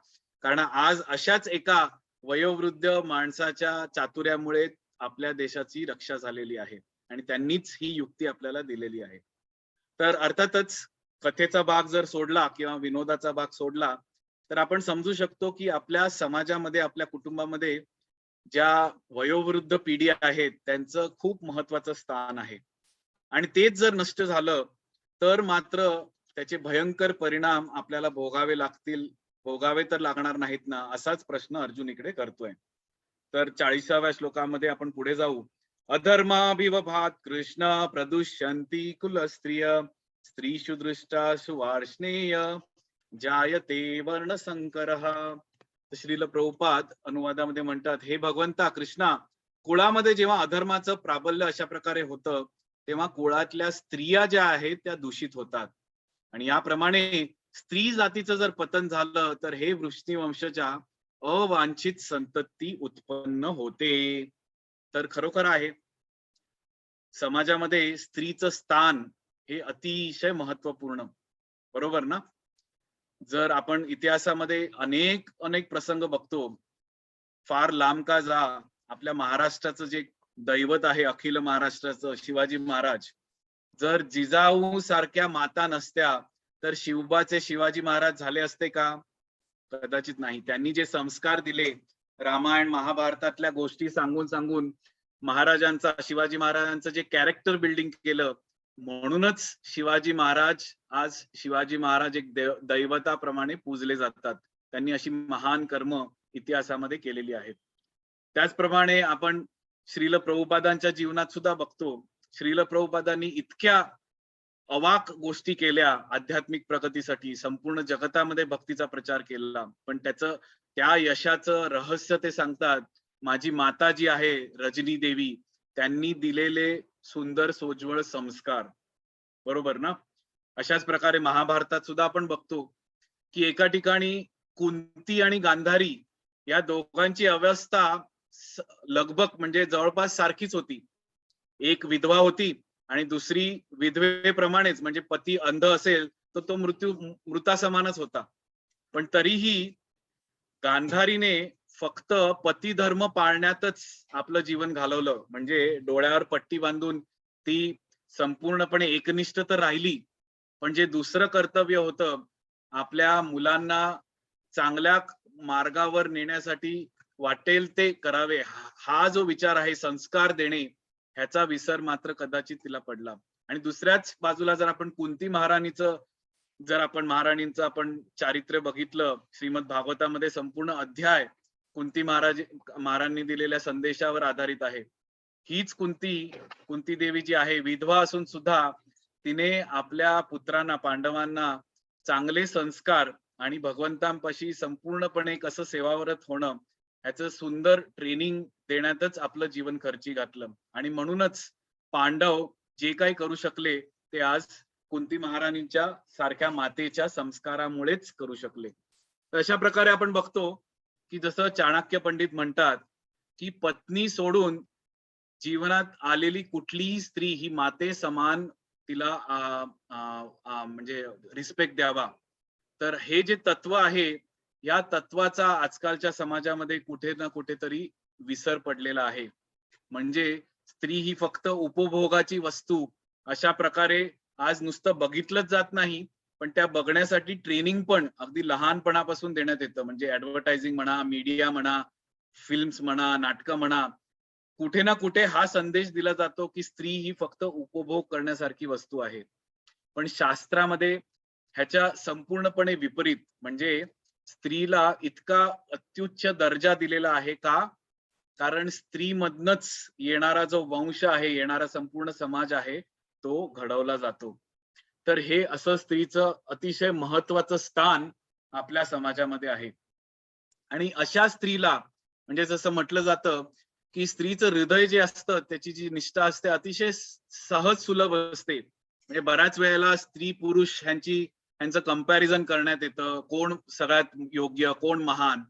कारण आज अशाच एका वयोवृद्ध माणसाच्या चातुर्यामुळे आपल्या देशाची रक्षा झालेली आहे आणि त्यांनीच ही युक्ती आपल्याला दिलेली आहे." तर अर्थातच कथेचा भाग जर सोडला किंवा विनोदाचा भाग सोडला, तर आपण समजू शकतो, की आपल्या समाजामध्ये, आपल्या कुटुंबामध्ये ज्या वयोवृद्ध पिढी आहेत, त्यांचं खूप महत्वाचं स्थान आहे. आणि तेच जर नष्ट झालं, तर मात्र त्याचे भयंकर परिणाम आपल्याला भोगावे लागतील, भोगावे तर लागणार नाहीत ना, असाच प्रश्न अर्जुन इकडे करतोय. तर 40व्या श्लोकामध्ये आपण पुढे जाऊ. अधर्माभिवभात कृष्ण प्रदुष्यन्ति कुलस्त्रिय स्त्रीषु दृष्टासु वार्ष्णेय जायते वर्णसंकरः. श्रील प्रभुपाद अनुवादामध्ये म्हणतात, हे भगवंता कृष्णा, कुळामध्ये जेव्हा अधर्माचं प्राबल्य अशा प्रकारे होतं, तेव्हा कुळातल्या स्त्रिया ज्या आहेत त्या दूषित होतात. आणि याप्रमाणे स्त्री जातीचं जर पतन झालं तर हे वृष्णीवंशच्या अवांछित संतती उत्पन्न होते. तर खरोखर आहे, समाजामध्ये स्त्रीचं स्थान हे अतिशय महत्वपूर्ण, बरोबर ना? जर आपण इतिहासामध्ये अनेक अनेक प्रसंग बघतो, फार लांब का जा, आपल्या महाराष्ट्राचं जे दैवत आहे अखिल महाराष्ट्राचं शिवाजी महाराज, जर जिजाऊ सारख्या माता नसत्या तर शिवबाचे शिवाजी महाराज झाले असते का? कदाचित नाही. त्यांनी जे संस्कार दिले, रामायण महाभारतातल्या गोष्टी सांगून सांगून महाराजांचा, शिवाजी महाराजांचं जे कॅरेक्टर बिल्डिंग केलं, म्हणूनच शिवाजी महाराज आज शिवाजी महाराज एक दैवताप्रमाणे पूजले जातात. त्यांनी अशी महान कर्म इतिहासामध्ये केलेली आहेत. त्याचप्रमाणे आपण श्रील प्रभुपादांच्या जीवनात सुद्धा बघतो, श्रील प्रभुपादांनी इतक्या अवाक गोष्टी केल्या आध्यात्मिक प्रगतीसाठी, संपूर्ण जगतामध्ये भक्तीचा प्रचार केला, पण त्या यशाचं रहस्य ते सांगतात, माझी माता जी आहे रजनी देवी, त्यांनी दिलेले सुंदर सोज्वळ संस्कार, बरोबर ना? अशाच प्रकारे महाभारतात सुद्धा आपण बघतो की एका ठिकाणी कुंती आणि गांधारी या दोघांची अवस्था लगभग म्हणजे जवळपास सारखीच होती. एक विधवा होती आणि दुसरी विधवेप्रमाणेच, म्हणजे पती अंध असेल तर तो मृतासमानच होता. पण तरीही गांधारीने फक्त पती धर्म पाळण्यातच आपलं जीवन घालवलं, म्हणजे डोळ्यावर पट्टी बांधून ती संपूर्णपणे एकनिष्ठ तर राहिली, पण जे दुसरं कर्तव्य होतं, आपल्या मुलांना चांगल्या मार्गावर नेण्यासाठी वाटेल ते करावे, हा जो विचार आहे, संस्कार देणे, ह्याचा विसर मात्र कदाचित तिला पडला. आणि दुसऱ्याच बाजूला जर आपण कुंती महाराणींचं आपण चारित्र्य बघितलं, श्रीमद भागवतामध्ये संपूर्ण अध्याय कुंती महाराणी दिलेल्या संदेशावर आधारित आहे. हीच कुंती देवी जी आहे, विधवा असून सुद्धा तिने आपल्या पुत्रांना, पांडवांना चांगले संस्कार आणि भगवंतांपाशी संपूर्णपणे कसं सेवाव्रत होणं ह्याचं सुंदर ट्रेनिंग देण्यातच आपलं जीवन खर्ची घातलं. आणि म्हणूनच पांडव जे काही करू शकले ते आज कुंती महाराणींच्या सारख्या मातेच्या संस्कारामुळेच करू शकले. तर अशा प्रकारे आपण बघतो की जसं चाणक्य पंडित म्हणतात की पत्नी सोडून जीवनात आलेली कुठलीही स्त्री ही माते समान, तिला म्हणजे रिस्पेक्ट द्यावा. तर हे जे तत्व आहे, या तत्वाचा आजकालच्या समाजामध्ये कुठे ना कुठेतरी विसर पडलेला आहे. म्हणजे स्त्री ही फक्त उपभोगाची वस्तू अशा प्रकारे आज नुसतं बघितलंच जात नाही, पण त्या बघण्यासाठी ट्रेनिंग पण अगदी लहानपणापासून देण्यात येतं. म्हणजे ऍडव्हर्टायझिंग म्हणा, मीडिया म्हणा, फिल्म्स म्हणा, नाटकं म्हणा, कुठे ना कुठे हा संदेश दिला जातो की स्त्री ही फक्त उपभोग करण्यासारखी वस्तू आहे. पण शास्त्रामध्ये ह्याच्या संपूर्णपणे विपरीत, म्हणजे स्त्रीला इतका अत्युच्च दर्जा दिलेला आहे का? कारण स्त्रीमधनच येणारा जो वंश आहे, येणारा संपूर्ण समाज आहे, तो घडवला जातो. तर हे असं स्त्रीचं अतिशय महत्वाचं स्थान आपल्या समाजामध्ये आहे. आणि अशा स्त्रीला, म्हणजे जसं म्हटलं जातं की स्त्रीचं हृदय जे असतं, त्याची जी निष्ठा असते अतिशय सहज सुलभ असते. म्हणजे बऱ्याच वेळेला स्त्री पुरुष ह्यांचं कंपॅरिझन करण्यात येतं, कोण सगळ्यात योग्य, कोण महान.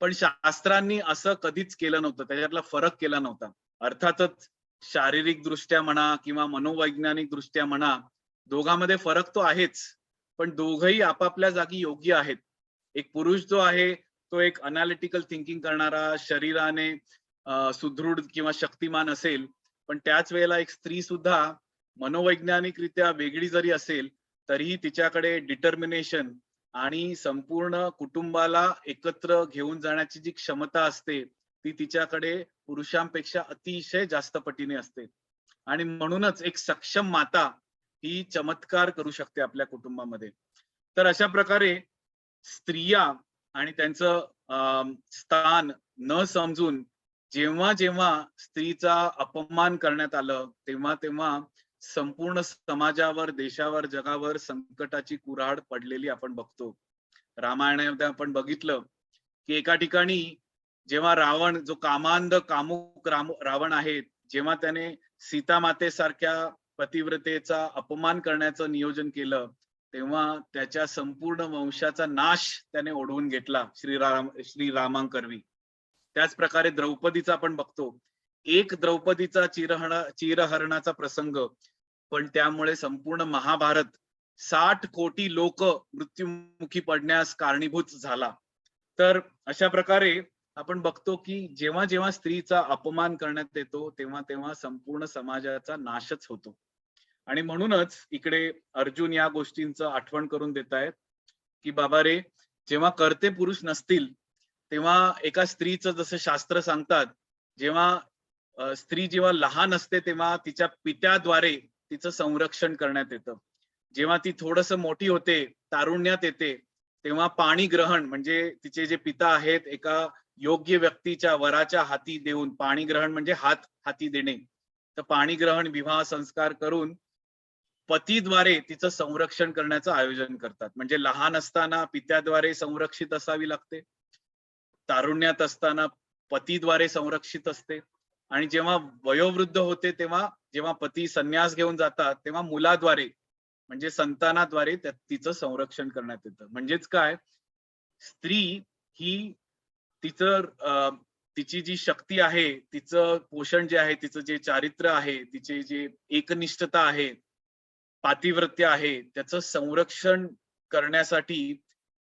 पण शास्त्रांनी असं कधीच केलं नव्हतं, त्याच्यातला फरक केला नव्हता. अर्थातच शारीरिक दृष्ट्या म्हणा किंवा मनोवैज्ञानिक दृष्ट्या म्हणा, दोघांमध्ये फरक तो आहेच, पण दोघही आपापल्या जागी योग्य आहेत. एक पुरुष जो आहे तो एक अनालिटिकल थिंकिंग करणारा, शरीराने सुदृढ किंवा शक्तिमान असेल, पण त्याच वेळेला एक स्त्री सुद्धा मनोवैज्ञानिकरित्या वेगळी जरी असेल तरीही तिच्याकडे डिटर्मिनेशन आणि संपूर्ण कुटुंबाला एकत्र घेऊन जाण्याची जी क्षमता असते ती तिच्याकडे पुरुषांपेक्षा अतिशय जास्त पटीने असते. आणि म्हणूनच एक सक्षम माता ही चमत्कार करू शकते आपल्या कुटुंबामध्ये. तर अशा प्रकारे स्त्रिया आणि त्यांचं स्थान न समजून जेव्हा जेव्हा स्त्रीचा अपमान करण्यात आलं, तेव्हा तेव्हा संपूर्ण समाजावर, देशावर, जगावर संकटाची कुऱ्हाड पडलेली आपण बघतो. रामायणामध्ये आपण बघितलं की एका ठिकाणी जेव्हा रावण, जो कामांध कामुक रावण आहे, जेव्हा त्याने सीता मातेसारख्या पतिव्रतेचा अपमान करण्याचं नियोजन केलं, तेव्हा त्याच्या संपूर्ण वंशाचा नाश त्याने ओढवून घेतला श्रीरामांकरवी. त्याच प्रकारे द्रौपदीचा आपण बघतो. एक द्रौपदीचा चिरहरणाचा प्रसंग, पण त्यामुळे संपूर्ण महाभारत 60 कोटी लोक मृत्युमुखी पडण्यास कारणीभूत झाला. तर अशा प्रकारे आपण बघतो की जेव्हा जेव्हा स्त्रीचा अपमान करण्यात येतो, तेव्हा तेव्हा संपूर्ण समाजाचा नाशच होतो. आणि म्हणूनच इकडे अर्जुन या गोष्टींचं आठवण करून देत आहेत की बाबा रे, जेव्हा कर्ते पुरुष नसतील, तेव्हा एका स्त्रीचं जसं शास्त्र सांगतात, जेव्हा स्त्री जेव्हा लहान असते तेव्हा तिच्या पित्याद्वारे तिचं संरक्षण करण्यात येतं. जेव्हा ती थोडस मोठी होते, तारुण्यात येते, तेव्हा पाणी ग्रहण म्हणजे तिचे जे पिता आहेत, एका योग्य व्यक्तीच्या वराच्या हाती देऊन, पाणी ग्रहण म्हणजे हाती देणे, तर पाणी ग्रहण विवाह संस्कार करून पतीद्वारे तिचं संरक्षण करण्याचं आयोजन करतात. म्हणजे लहान असताना पित्याद्वारे संरक्षित असावी लागते, तारुण्यात असताना पतीद्वारे संरक्षित असते, आणि जेव्हा वयोवृद्ध होते तेव्हा जेव्हा पती संन्यास घेऊन जातात तेव्हा मुलाद्वारे म्हणजे संतानाद्वारे तिचं संरक्षण करण्यात येतं. म्हणजेच काय, स्त्री ही तिची जी शक्ती आहे, तिचं पोषण जे आहे, तिचं जे चारित्र्य आहे, तिचे जे एकनिष्ठता आहे, पातिव्रत्य आहे, त्याचं संरक्षण करण्यासाठी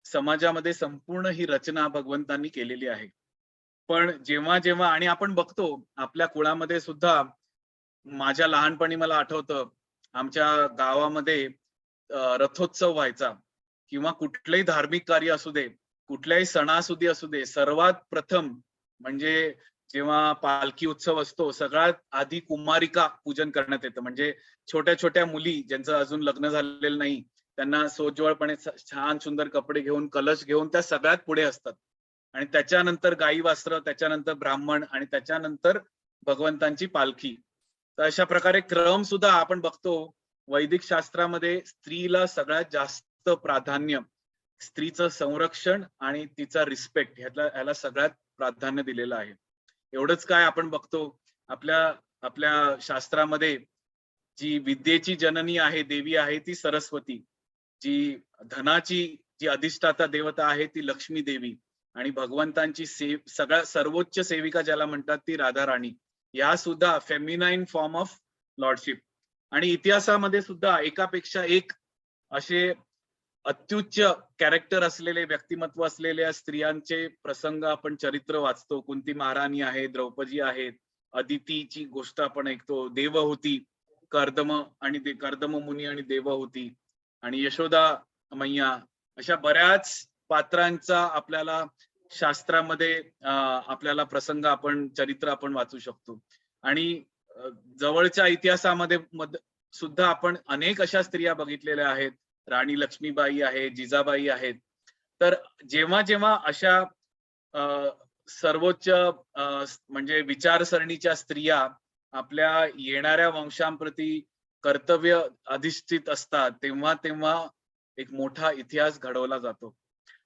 समाजामध्ये संपूर्ण ही रचना भगवंतांनी केलेली आहे. पण जेव्हा जेव्हा, आणि आपण बघतो आपल्या कुळामध्ये सुद्धा, माझ्या लहानपणी मला आठवतं आमच्या गावामध्ये रथोत्सव व्हायचा, किंवा कुठलंही धार्मिक कार्य असू दे, कुठल्याही सणासुदी असू दे, सर्वात प्रथम म्हणजे जेव्हा पालखी उत्सव असतो, सगळ्यात आधी कुमारिका पूजन करण्यात येतं. म्हणजे छोट्या छोट्या मुली ज्यांचं अजून लग्न झालेलं नाही, त्यांना सोज्वळपणे छान सुंदर कपडे घेऊन, कलश घेऊन त्या सगळ्यात पुढे असतात. आणि त्याच्यानंतर गाई वास्त्र, त्याच्यानंतर ब्राह्मण, आणि त्याच्यानंतर भगवंतांची पालखी. तर अशा प्रकारे क्रम सुद्धा आपण बघतो वैदिक शास्त्रामध्ये स्त्रीला सगळ्यात जास्त प्राधान्य, स्त्रीचं संरक्षण आणि तिचा रिस्पेक्ट ह्याला सगळ्यात प्राधान्य दिलेलं आहे. एवढंच काय, आपण बघतो आपल्या आपल्या शास्त्रामध्ये जी विद्येची जननी आहे, देवी आहे, ती सरस्वती. जी धनाची जी अधिष्ठाता देवता आहे ती लक्ष्मी देवी, आणि भगवंतांची सगळ्यात सर्वोच्च सेविका ज्याला म्हणतात ती राधा राणी. या सुद्धा फेमिनाईन फॉर्म ऑफ लॉर्डशिप. आणि इतिहासामध्ये सुद्धा एकापेक्षा एक असे अत्युच्च कॅरेक्टर असलेले, व्यक्तिमत्व असलेल्या स्त्रियांचे प्रसंग आपण चरित्र वाचतो. कुंती महाराणी आहे, द्रौपदी आहेत, अदितीची गोष्ट आपण ऐकतो, देवहूती, कर्दम मुनी आणि देवहूती, आणि यशोदा मैया, अशा बऱ्याच पात्रांचा आपल्याला शास्त्रामध्ये आपल्याला प्रसंग, आपण चरित्र आपण वाचू शकतो. आणि जवळच्या इतिहासामध्ये सुद्धा आपण अनेक अशा स्त्रिया बघितलेल्या आहेत. राणी लक्ष्मीबाई आहे, जिजाबाई आहेत. तर जेव्हा जेव्हा अशा सर्वोच्च म्हणजे विचारसरणीच्या स्त्रिया आपल्या येणाऱ्या वंशांप्रती कर्तव्य अधिष्ठित असतात, तेव्हा तेव्हा एक मोठा इतिहास घडवला जातो.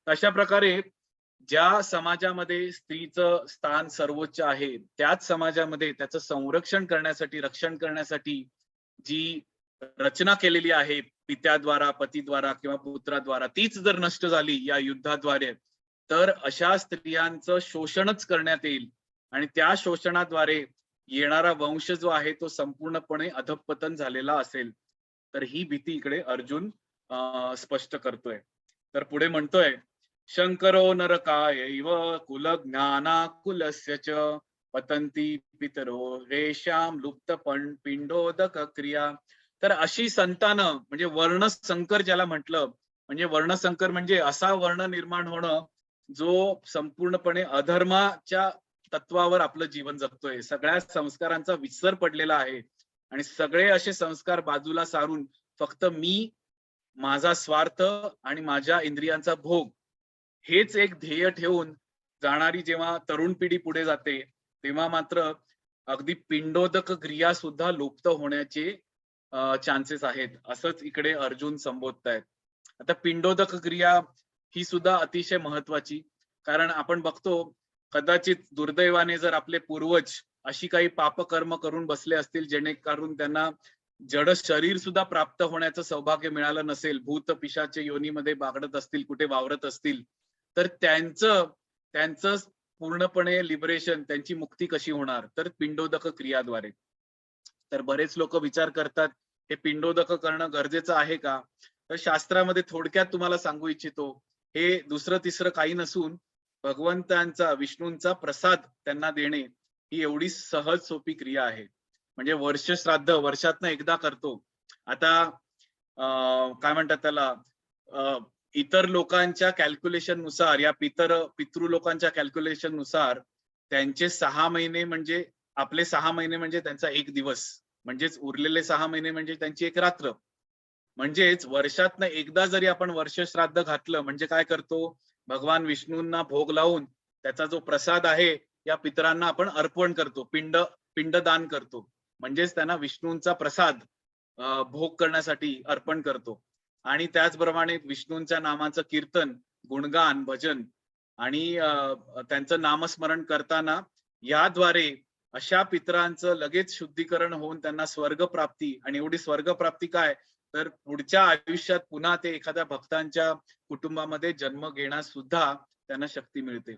अशा प्रकारे ज्या समाजामध्ये स्त्रीचं स्थान सर्वोच्च आहे, त्याच समाजामध्ये त्याचं संरक्षण करण्यासाठी, रक्षण करण्यासाठी जी रचना केलेली आहे पित्याद्वारा, पतीद्वारा किंवा पुत्राद्वारा, तीच जर नष्ट झाली या युद्धाद्वारे, तर अशा स्त्रियांचं शोषणच करण्यात येईल, आणि त्या शोषणाद्वारे येणारा वंश जो आहे तो संपूर्णपणे अधःपतन झालेला असेल. तर ही भीती इकडे अर्जुन स्पष्ट करतोय. तर पुढे म्हणतोय, शंकरो नरकायैव कुलज्ञानाकुलस्य च पतंती पितरो रेषाम लुप्त पिंडोदक क्रिया. तर अशी संतानं, म्हणजे वर्णसंकर ज्याला म्हटलं, म्हणजे वर्णसंकर म्हणजे असा वर्ण निर्माण होणं जो संपूर्णपणे अधर्माच्या तत्वावर आपलं जीवन जगतोय, सगळ्या संस्कारांचा विसर पडलेला आहे, आणि सगळे असे संस्कार बाजूला सारून फक्त मी, माझा स्वार्थ आणि माझ्या इंद्रियांचा भोग हेच एक ध्येय ठेवून जाणारी जेव्हा तरुण पिढी पुढे जाते, तेव्हा मात्र अगदी पिंडोदक क्रिया सुद्धा लुप्त होण्याचे चान्सेस आहेत, असंच इकडे अर्जुन संबोधतायत. आता पिंडोदक क्रिया ही सुद्धा अतिशय महत्वाची, कारण आपण बघतो कदाचित दुर्दैवाने जर आपले पूर्वज अशी काही पापकर्म करून बसले असतील जेणेकरून त्यांना जड शरीर सुद्धा प्राप्त होण्याचं सौभाग्य मिळालं नसेल, भूत पिशाचे योनीमध्ये बागडत असतील, कुठे वावरत असतील, तर त्यांचं पूर्णपणे लिबरेशन, त्यांची मुक्ती कशी होणार? तर पिंडोदक क्रियाद्वारे. तर बरेच लोक विचार करतात हे पिंडोदक करणं गरजेचं आहे का? तर शास्त्रामध्ये थोडक्यात तुम्हाला सांगू इच्छितो, हे दुसरं तिसरं काही नसून भगवंतांचा, विष्णूंचा प्रसाद त्यांना देणे ही एवढी सहज सोपी क्रिया आहे. म्हणजे वर्ष श्राद्ध वर्षातनं एकदा करतो. आता काय म्हणतात त्याला, इतर लोकांच्या कॅल्क्युलेशन नुसार या पितृ लोकांच्या कॅल्क्युलेशन नुसार त्यांचे 6 महिने म्हणजे आपले 6 महिने म्हणजे त्यांचा एक दिवस, म्हणजेच उरलेले 6 महिने म्हणजे त्यांची एक रात्र. म्हणजेच वर्षातनं एकदा जरी आपण वर्ष श्राद्ध घातलं म्हणजे काय करतो, भगवान विष्णूंना भोग लावून त्याचा जो प्रसाद आहे या पितरांना आपण अर्पण करतो, पिंडदान करतो. म्हणजेच त्यांना विष्णूंचा प्रसाद भोग करण्यासाठी अर्पण करतो. आणि त्याचप्रमाणे विष्णूंच्या नामाचं कीर्तन, गुणगान, भजन आणि त्यांचं नामस्मरण करताना याद्वारे अशा पितरांचं लगेच शुद्धीकरण होऊन त्यांना स्वर्ग प्राप्ती, आणि एवढी स्वर्ग प्राप्ती काय, तर पुढच्या आयुष्यात पुन्हा ते एखाद्या भक्तांच्या कुटुंबामध्ये जन्म घेण्यास सुद्धा त्यांना शक्ती मिळते.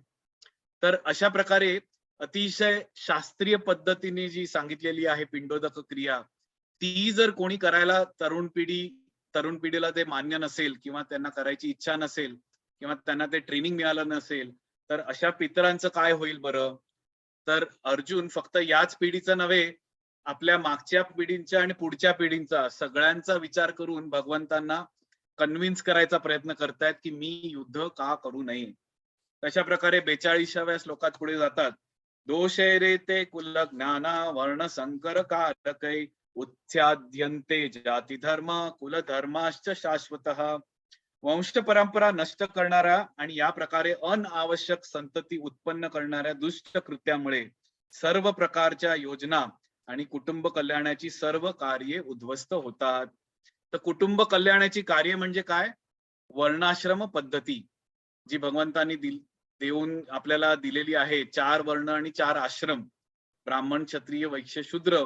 तर अशा प्रकारे अतिशय शास्त्रीय पद्धतीने जी सांगितलेली आहे पिंडोदक क्रिया, ती जर कोणी करायला तरुण पिढीला ते मान्य नसेल किंवा त्यांना करायची इच्छा नसेल किंवा त्यांना ते ट्रेनिंग मिळालं नसेल, तर अशा पितरांचं काय होईल बरं? तर अर्जुन फक्त याच पिढीचं नव्हे, आपल्या मागच्या पिढींच्या आणि पुढच्या पिढींचा सगळ्यांचा विचार करून भगवंतांना कन्व्हिन्स करायचा प्रयत्न करतायत की मी युद्ध का करू नये. तशा प्रकारे 42व्या श्लोकात पुढे जातात. दोषे रे ते कुल ज्ञाना वर्ण संकर कारकै उच्चाद्यन्ते जाती धर्म कुल धर्माश्च शाश्वतः. वंश परंपरा नष्ट करणाऱ्या आणि या प्रकारे अनावश्यक संतती उत्पन्न करणाऱ्या दुष्ट कृत्यामुळे सर्व प्रकारच्या योजना आणि कुटुंब कल्याणाची सर्व कार्ये उद्ध्वस्त होतात. तर कुटुंब कल्याणाची कार्य म्हणजे काय? वर्णाश्रम पद्धती जी भगवंतांनी देऊन आपल्याला दिलेली आहे, 4 वर्ण आणि 4 आश्रम, ब्राह्मण, क्षत्रिय, वैश्य, शूद्र,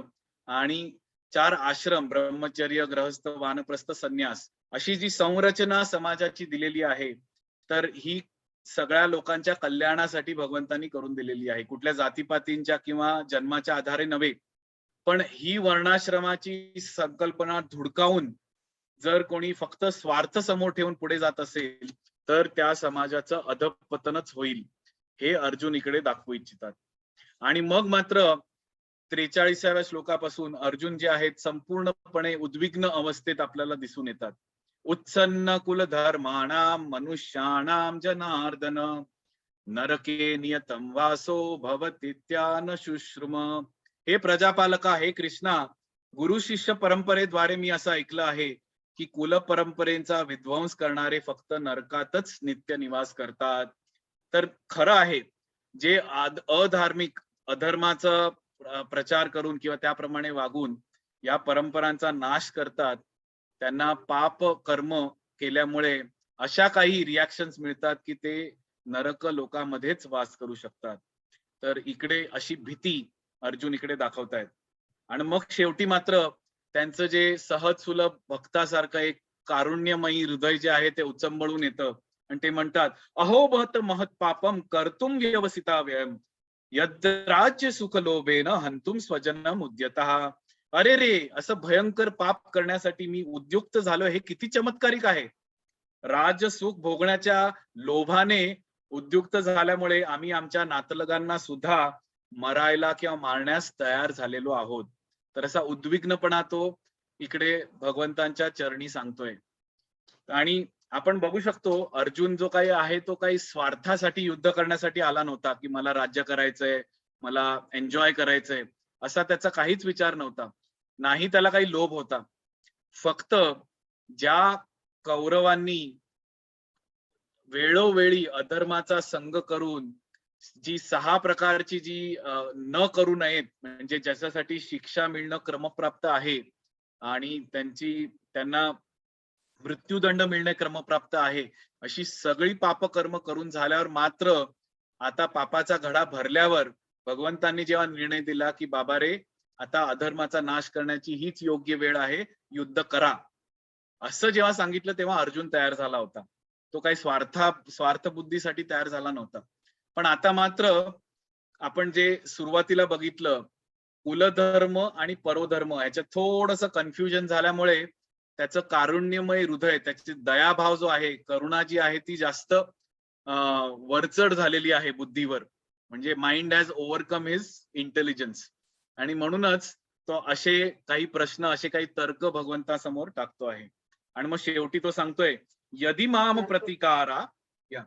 आणि 4 आश्रम, ब्रह्मचर्य, गृहस्थ, वानप्रस्थ, संन्यास, अशी जी संरचना समाजाची दिलेली आहे, तर ही सगळ्या लोकांच्या कल्याणासाठी भगवंतांनी करून दिलेली आहे, कुठल्या जातीपातींच्या किंवा जन्माच्या आधारे नव्हे. पण ही वर्णाश्रमाची संकल्पना धुडकावून जर कोणी फक्त स्वार्थ समोर ठेवून पुढे जात असेल, तर त्या समाजाचं अधपतनच होईल, हे अर्जुन इकडे दाखवू इच्छितात. आणि मग मात्र 43व्या श्लोकापासून अर्जुन जे आहेत संपूर्णपणे उद्विग्न अवस्थेत आपल्याला दिसून येतात. उत्सन्न कुल धर्माणाम मनुष्याणाम जनार्दन नरके नियतम वासो भवतीत्यान शुश्रुम. हे प्रजापालका, हे कृष्णा, गुरु शिष्य परंपरेद्वारे मी असं ऐकलं आहे की कुल परंपरेचा विध्वंस करणारे फक्त नरकातच नित्य निवास करतात. तर खरं आहे, जे अधार्मिक, अधर्माचा प्रचार करून किंवा त्याप्रमाणे वागून या परंपरांचा नाश करतात, त्यांना पाप कर्म केल्यामुळे अशा काही रिॲक्शन्स मिळतात की ते नरक लोकांमध्येच वास करू शकतात. तर इकडे अशी भीती अर्जुन इकडे दाखवतायत. आणि मग शेवटी मात्र त्यांचं जे सहज सुलभ भक्तासारखं एक कारुण्यमयी हृदय जे आहे ते उचंबळून येतं आणि ते म्हणतात, अहो बहत महत पापम कर्तुम व्यवसिता व्ययम यद राज्य सुख लोभेन हंतुम स्वजनम उद्यतः. अरे रे, असं भयंकर पाप करण्यासाठी मी उद्युक्त झालो, हे किती चमत्कारिक आहे. राजसुख भोगण्याच्या लोभाने उद्युक्त झाल्यामुळे आम्ही आमच्या नातलगांना सुद्धा मरायला किंवा मारण्यास तयार झालेलो आहोत. तर असा उद्विग्नपणा तो इकडे भगवंतांच्या चरणी सांगतोय. आणि आपण बघू शकतो अर्जुन जो काही आहे तो काही स्वार्थासाठी युद्ध करण्यासाठी आला नव्हता की मला राज्य करायचंय, मला एन्जॉय करायचंय, असा त्याचा काहीच विचार नव्हता. नाही त्याला काही लोभ होता. फक्त ज्या कौरवांनी वेळोवेळी अधर्माचा संग करून जी 6 प्रकारची जी न करू नयेत, म्हणजे ज्याच्यासाठी शिक्षा मिळणं क्रमप्राप्त आहे आणि त्यांना मृत्यूदंड मिळणे क्रमप्राप्त आहे, अशी सगळी पापकर्म करून झाल्यावर मात्र आता पापाचा घडा भरल्यावर भगवंतांनी जेव्हा निर्णय दिला की बाबा रे, आता अधर्माचा नाश करण्याची हीच योग्य वेळ आहे, युद्ध करा, असं जेव्हा सांगितलं तेव्हा अर्जुन तयार झाला होता. तो काही स्वार्थ बुद्धीसाठी तयार झाला नव्हता. पण आता मात्र आपण जे सुरुवातीला बघितलं, कुलधर्म आणि परोधर्म याच्यात थोडंसं कन्फ्युजन झाल्यामुळे त्याचं कारुण्यमय हृदय, त्याची दयाभाव जो आहे, करुणा जी आहे ती जास्त वरचढ झालेली आहे बुद्धीवर. म्हणजे mind has overcome his intelligence, आणि म्हणूनच तो असे काही प्रश्न, असे काही तर्क भगवंतासमोर टाकतो आहे. आणि मग शेवटी तो सांगतोय, यदि माम प्रतिकारा. या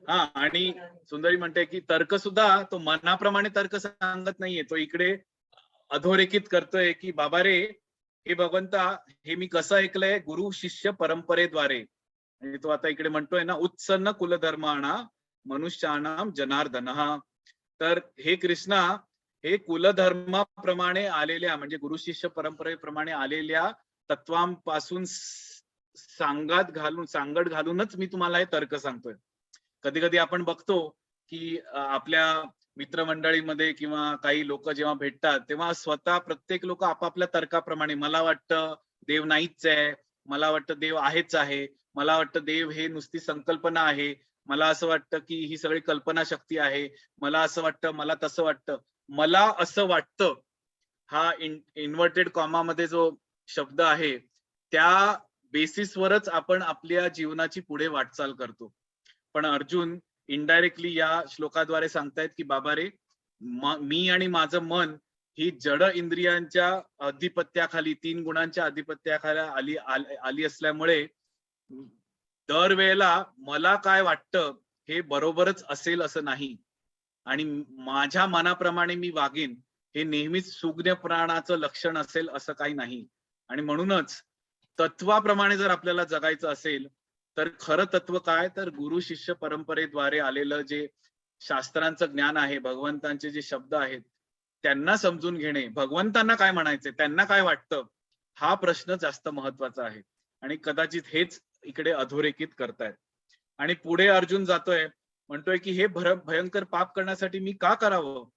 हा, आणि सुंदरी म्हणते की तर्क सुद्धा तो मनाप्रमाणे तर्क सांगत नाहीये, तो इकडे अधोरेखित करतोय की बाबा रे, हे भगवंता, हे मी कसं ऐकलंय गुरु शिष्य परंपरेद्वारे. आणि तो आता इकडे म्हणतोय ना, उत्सन्न कुलधर्माणा मनुष्याणाम जनार्दन. तर हे कृष्णा, हे कुलधर्माप्रमाणे आलेल्या, म्हणजे गुरु शिष्य परंपरेप्रमाणे आलेल्या तत्वांपासून सांगड घालूनच मी तुम्हाला हे तर्क सांगतोय. कधी कधी आपण बघतो की आपल्या मित्रमंडळीमध्ये किंवा काही लोक जेव्हा भेटतात तेव्हा स्वतः प्रत्येक लोक आपापल्या तर्काप्रमाणे, मला वाटतं देव नाहीच आहे, मला वाटतं देव आहेच आहे, मला वाटतं देव हे नुसती संकल्पना आहे, मला असं वाटतं की ही सगळी कल्पना शक्ती आहे, मला असं वाटतं, मला तसं वाटतं. मला असं वाटतं हा इन्व्हर्टेड कॉमामध्ये जो शब्द आहे, त्या बेसिसवरच आपण आपल्या जीवनाची पुढे वाटचाल करतो. पण अर्जुन इनडायरेक्टली या श्लोकाद्वारे सांगतायत की बाबा रे, मी आणि माझं मन ही जड इंद्रियांच्या अधिपत्याखाली, 3 गुणांच्या अधिपत्याखाली आली असल्यामुळे दरवेळेला मला काय वाटतं हे बरोबरच असेल असं नाही, आणि माझ्या मनाप्रमाणे मी वागेन हे नेहमीच सुज्ञ प्राणाचं लक्षण असेल असं काही नाही. आणि म्हणूनच तत्वाप्रमाणे जर आपल्याला जगायचं असेल तर खरं तत्व काय, तर गुरु शिष्य परंपरेद्वारे आलेलं जे शास्त्रांचं ज्ञान आहे, भगवंतांचे जे शब्द आहेत त्यांना समजून घेणे, भगवंतांना काय म्हणायचे, त्यांना काय वाटतं, हा प्रश्न जास्त महत्वाचा आहे. आणि कदाचित हेच इकडे अधोरेखित करतायत. आणि पुढे अर्जुन जातोय, म्हणतोय की हे भयंकर पाप करण्यासाठी मी का करावं.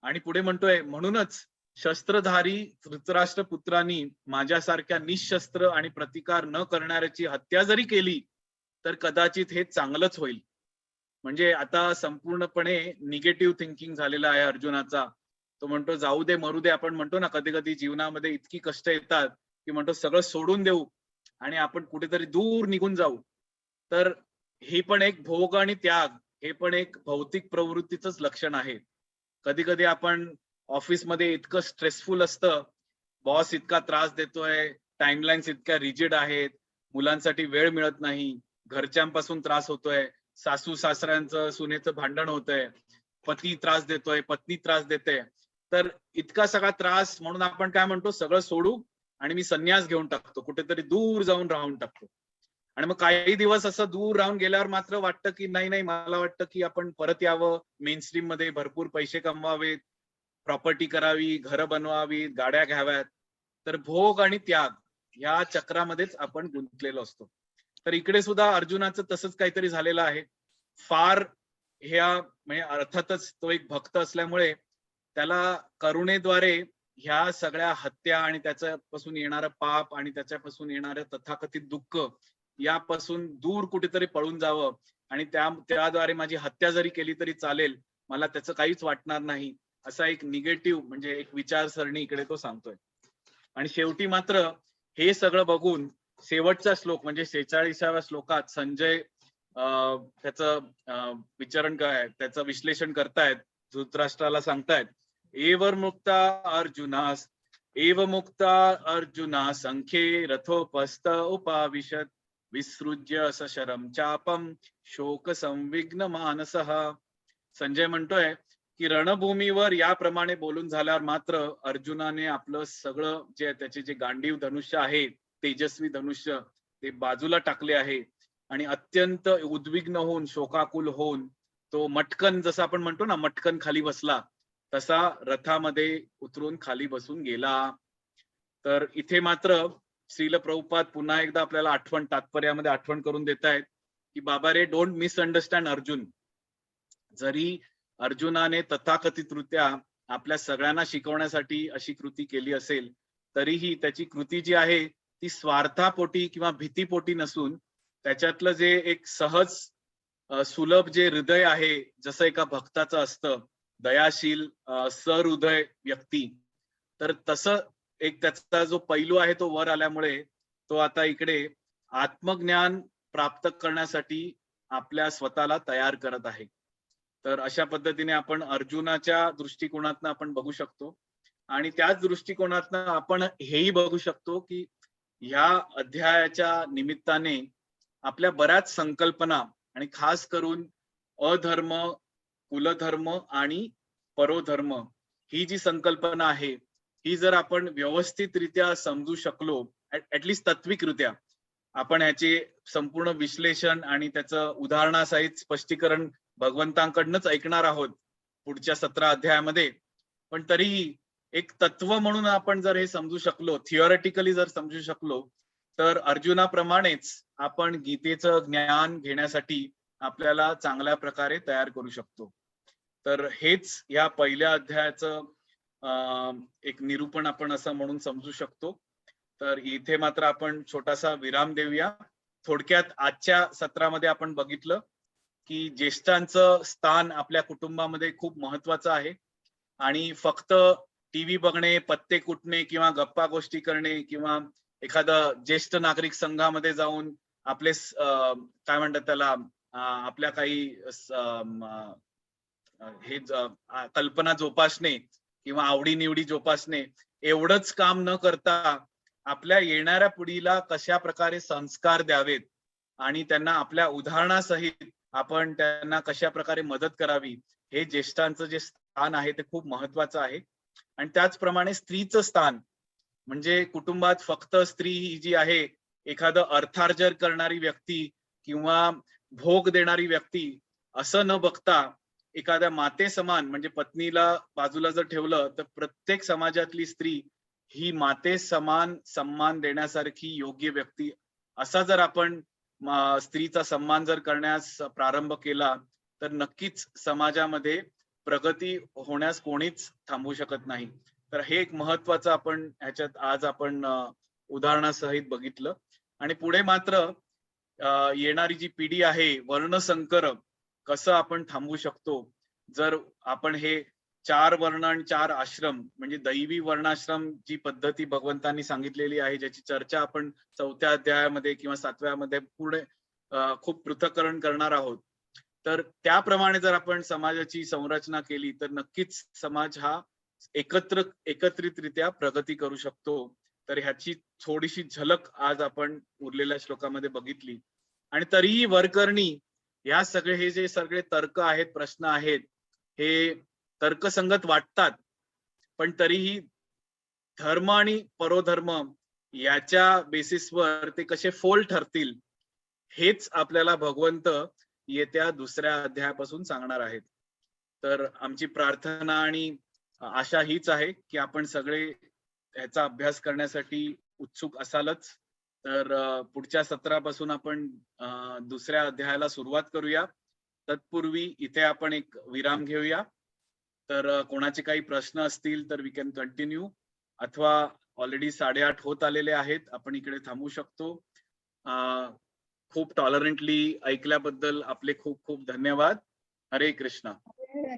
आणि पुढे म्हणतोय, म्हणूनच शस्त्रधारी धृतराष्ट्र पुत्रांनी माझ्यासारख्या निशस्त्र आणि प्रतिकार न करणाऱ्याची हत्या जरी केली तर कदाचित हे चांगलंच होईल. म्हणजे आता संपूर्णपणे निगेटिव्ह थिंकिंग झालेला आहे अर्जुनाचा. तो म्हणतो जाऊ दे, मरू दे. आपण म्हणतो ना कधी कधी जीवनामध्ये इतकी कष्ट येतात की म्हणतो सगळं सोडून देऊ आणि आपण कुठेतरी दूर निघून जाऊ. तर हे पण एक भोग आणि त्याग, हे पण एक भौतिक प्रवृत्तीच लक्षण आहे. कधी कधी आपण ऑफिसमध्ये इतकं स्ट्रेसफुल असतं, बॉस इतका त्रास देतोय, टाइमलाईन्स इतक्या रिजिड आहेत, मुलांसाठी वेळ मिळत नाही, घरच्यांपासून त्रास होतोय, सासू सासऱ्यांचं सुनेचं भांडण होतंय, पती त्रास देतोय, पत्नी त्रास देते. तर इतका सगळा त्रास म्हणून आपण काय म्हणतो, सगळं सोडू आणि मी संन्यास घेऊन टाकतो, कुठेतरी दूर जाऊन राहून टाकतो. आणि मग काही दिवस असं दूर राहून गेल्यावर मात्र वाटतं की नाही नाही, मला वाटतं की आपण परत यावं मेनस्ट्रीम मध्ये, भरपूर पैसे कमवावेत, प्रॉपर्टी करावी, घरं बनवावी, गाड्या घ्याव्यात. तर भोग आणि त्याग या चक्रामध्येच आपण गुंतलेलो असतो. तर इकडे सुद्धा अर्जुनाचं तसंच काहीतरी झालेलं आहे. फार ह्या म्हणजे अर्थातच तो एक भक्त असल्यामुळे त्याला करुणेद्वारे ह्या सगळ्या हत्या आणि त्याच्यापासून येणारं पाप आणि त्याच्यापासून येणारं तथाकथित दुःख यापासून दूर कुठेतरी पळून जावं, आणि त्याद्वारे माझी हत्या जरी केली तरी चालेल, मला त्याचं काहीच वाटणार नाही, असा एक निगेटिव्ह म्हणजे एक विचारसरणी इकडे तो सांगतोय. आणि शेवटी मात्र हे सगळं बघून शेवटचा श्लोक म्हणजे 46व्या श्लोकात संजय त्याचं विचारण काय, त्याचं विश्लेषण करतायत, धृतराष्ट्राला सांगतायत, एव मुक्ता अर्जुना संख्ये रथोपस्थ उपाविशत विसृज्य सशरम चापम शोक संविघ्न मानसः. संजय म्हणतोय की रणभूमीवर याप्रमाणे बोलून झाल्यावर मात्र अर्जुनाने आपलं सगळं जे त्याचे जे गांडीव धनुष्य आहे, तेजस्वी धनुष्य, ते बाजूला टाकले आहे आणि अत्यंत उद्विग्न होऊन, शोकाकुल होऊन तो मटकन, जसं आपण म्हणतो ना मटकन खाली बसला, तसा रथामध्ये उतरून खाली बसून गेला. तर इथे मात्र श्रील प्रभुपाद पुन्हा एकदा आपल्याला तात्पर्यामध्ये आठवण करून देत आहेत की बाबा रे, डोंट मिसअंडरस्टँड अर्जुन. जरी अर्जुनाने तथाकथितरित्या आपल्या सगळ्यांना शिकवण्यासाठी अशी कृती केली असेल, तरीही त्याची कृती जी आहे ती स्वार्थापोटी किंवा भीतीपोटी नसून त्याच्यातलं जे एक सहज सुलभ जे हृदय आहे, जसं एका भक्ताचं असतं, दयाशील सहृदय व्यक्ती, तर तसं एक त्याचा जो पैलू आहे तो वर आल्यामुळे तो आता इकडे आत्मज्ञान प्राप्त करण्यासाठी आपल्या स्वतःला तयार करत आहे. तर अशा पद्धतीने आपण अर्जुनाच्या दृष्टिकोनातनं आपण बघू शकतो आणि त्याच दृष्टिकोनातनं आपण हेही बघू शकतो की ह्या अध्यायाच्या निमित्ताने आपल्या बऱ्याच संकल्पना आणि खास करून अधर्म, कुलधर्म आणि परोधर्म ही जी संकल्पना आहे, ही जर आपण व्यवस्थितरित्या समजू शकलो, ऍटलिस्ट तात्विकरित्या, आपण ह्याचे संपूर्ण विश्लेषण आणि त्याचं उदाहरणासहित स्पष्टीकरण भगवंतांकडनंच ऐकणार आहोत पुढच्या 17 अध्यायामध्ये. पण तरीही एक तत्व म्हणून आपण जर हे समजू शकलो, थिओरिटिकली जर समजू शकलो, तर अर्जुनाप्रमाणेच आपण गीतेचं ज्ञान घेण्यासाठी आपल्याला चांगल्या प्रकारे तयार करू शकतो. तर हेच या पहिल्या अध्यायाचं एक निरूपण आपण असं म्हणून समजू शकतो. तर इथे मात्र आपण छोटासा विराम देऊया. थोडक्यात आजच्या सत्रामध्ये आपण बघितलं की ज्येष्ठांचं स्थान आपल्या कुटुंबामध्ये खूप महत्वाचं आहे आणि फक्त टीव्ही बघणे, पत्ते कुटणे किंवा गप्पा गोष्टी करणे किंवा एखादं ज्येष्ठ नागरिक संघामध्ये जाऊन आपले काय म्हणतात त्याला, आपल्या काही हे कल्पना जोपासणे किंवा आवडीनिवडी जोपासणे, एवढंच काम न करता आपल्या येणाऱ्या पिढीला कशा प्रकारे संस्कार द्यावेत आणि त्यांना आपल्या उदाहरणासहित आपण त्यांना कशा प्रकारे मदत करावी, हे ज्येष्ठांचं जे स्थान आहे ते खूप महत्वाचं आहे. आणि त्याचप्रमाणे स्त्रीचं स्थान, म्हणजे कुटुंबात फक्त स्त्री ही जी आहे एखादं अर्थार्जन करणारी व्यक्ती किंवा भोग देणारी व्यक्ती असं न बघता एखाद्या माते समान, म्हणजे पत्नीला बाजूला जर ठेवलं तर प्रत्येक समाजातली स्त्री ही माते समान सन्मान देण्यासारखी योग्य व्यक्ती, असा जर आपण स्त्रीचा सन्मान जर करण्यास प्रारंभ केला तर नक्कीच समाजामध्ये प्रगती होण्यास कोणीच थांबवू शकत नाही. तर हे एक महत्वाचं आपण ह्याच्यात आज आपण उदाहरणासहित बघितलं. आणि पुढे मात्र येणारी जी पिढी आहे, वर्णसंकर कसं आपण थांबवू शकतो, जर आपण हे 4 वर्ण आणि 4 आश्रम, म्हणजे दैवी वर्णाश्रम जी पद्धती भगवंतांनी सांगितलेली आहे, ज्याची चर्चा आपण 4थ्या अध्यायामध्ये किंवा 7व्या मध्ये पुढे खूप पृथक्करण करणार आहोत, तर त्याप्रमाणे जर आपण समाजाची संरचना केली तर नक्कीच समाज हा एकत्रितरित्या प्रगती करू शकतो. तर ह्याची थोडीशी झलक आज आपण उरलेल्या श्लोकामध्ये बघितली. आणि तरीही वरकरणी या सगळे हे जे सगळे तर्क आहेत, प्रश्न आहेत, हे तर्कसंगत वाटतात, पण तरीही धर्म आणि परोधर्म याच्या बेसिसवर ते कसे फोल ठरतील हेच आपल्याला भगवंत येत्या दुसऱ्या अध्यायापासून सांगणार आहेत. तर आमची प्रार्थना आणि आशा हीच आहे की आपण सगळे ह्याचा अभ्यास करण्यासाठी उत्सुक असालच. तर पुढच्या सत्रापासून आपण दुसऱ्या अध्यायाला सुरुवात करूया. तत्पूर्वी इथे आपण एक विराम घेऊया. तर कोणाचे काही प्रश्न असतील तर वी कॅन कंटिन्यू, अथवा ऑलरेडी 8:30 होत आलेले आहेत, आपण इकडे थांबू शकतो. खूप टॉलरंटली ऐकल्याबद्दल आपले खूप खूप धन्यवाद. हरे कृष्णा.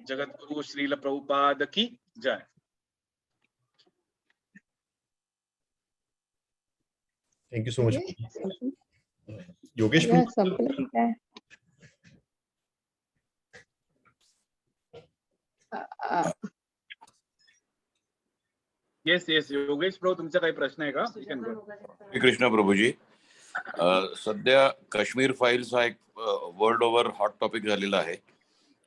जगद्गुरु श्रील प्रभुपाद की जय.
Thank you so much. योगेश
संपलं की काय?
येस येस योगेश प्रभू, तुमचा काही प्रश्न आहे का?
श्री कृष्ण प्रभूजी, सध्या काश्मीर फाईल्स हा एक वर्ल्ड ओव्हर हॉट टॉपिक झालेला आहे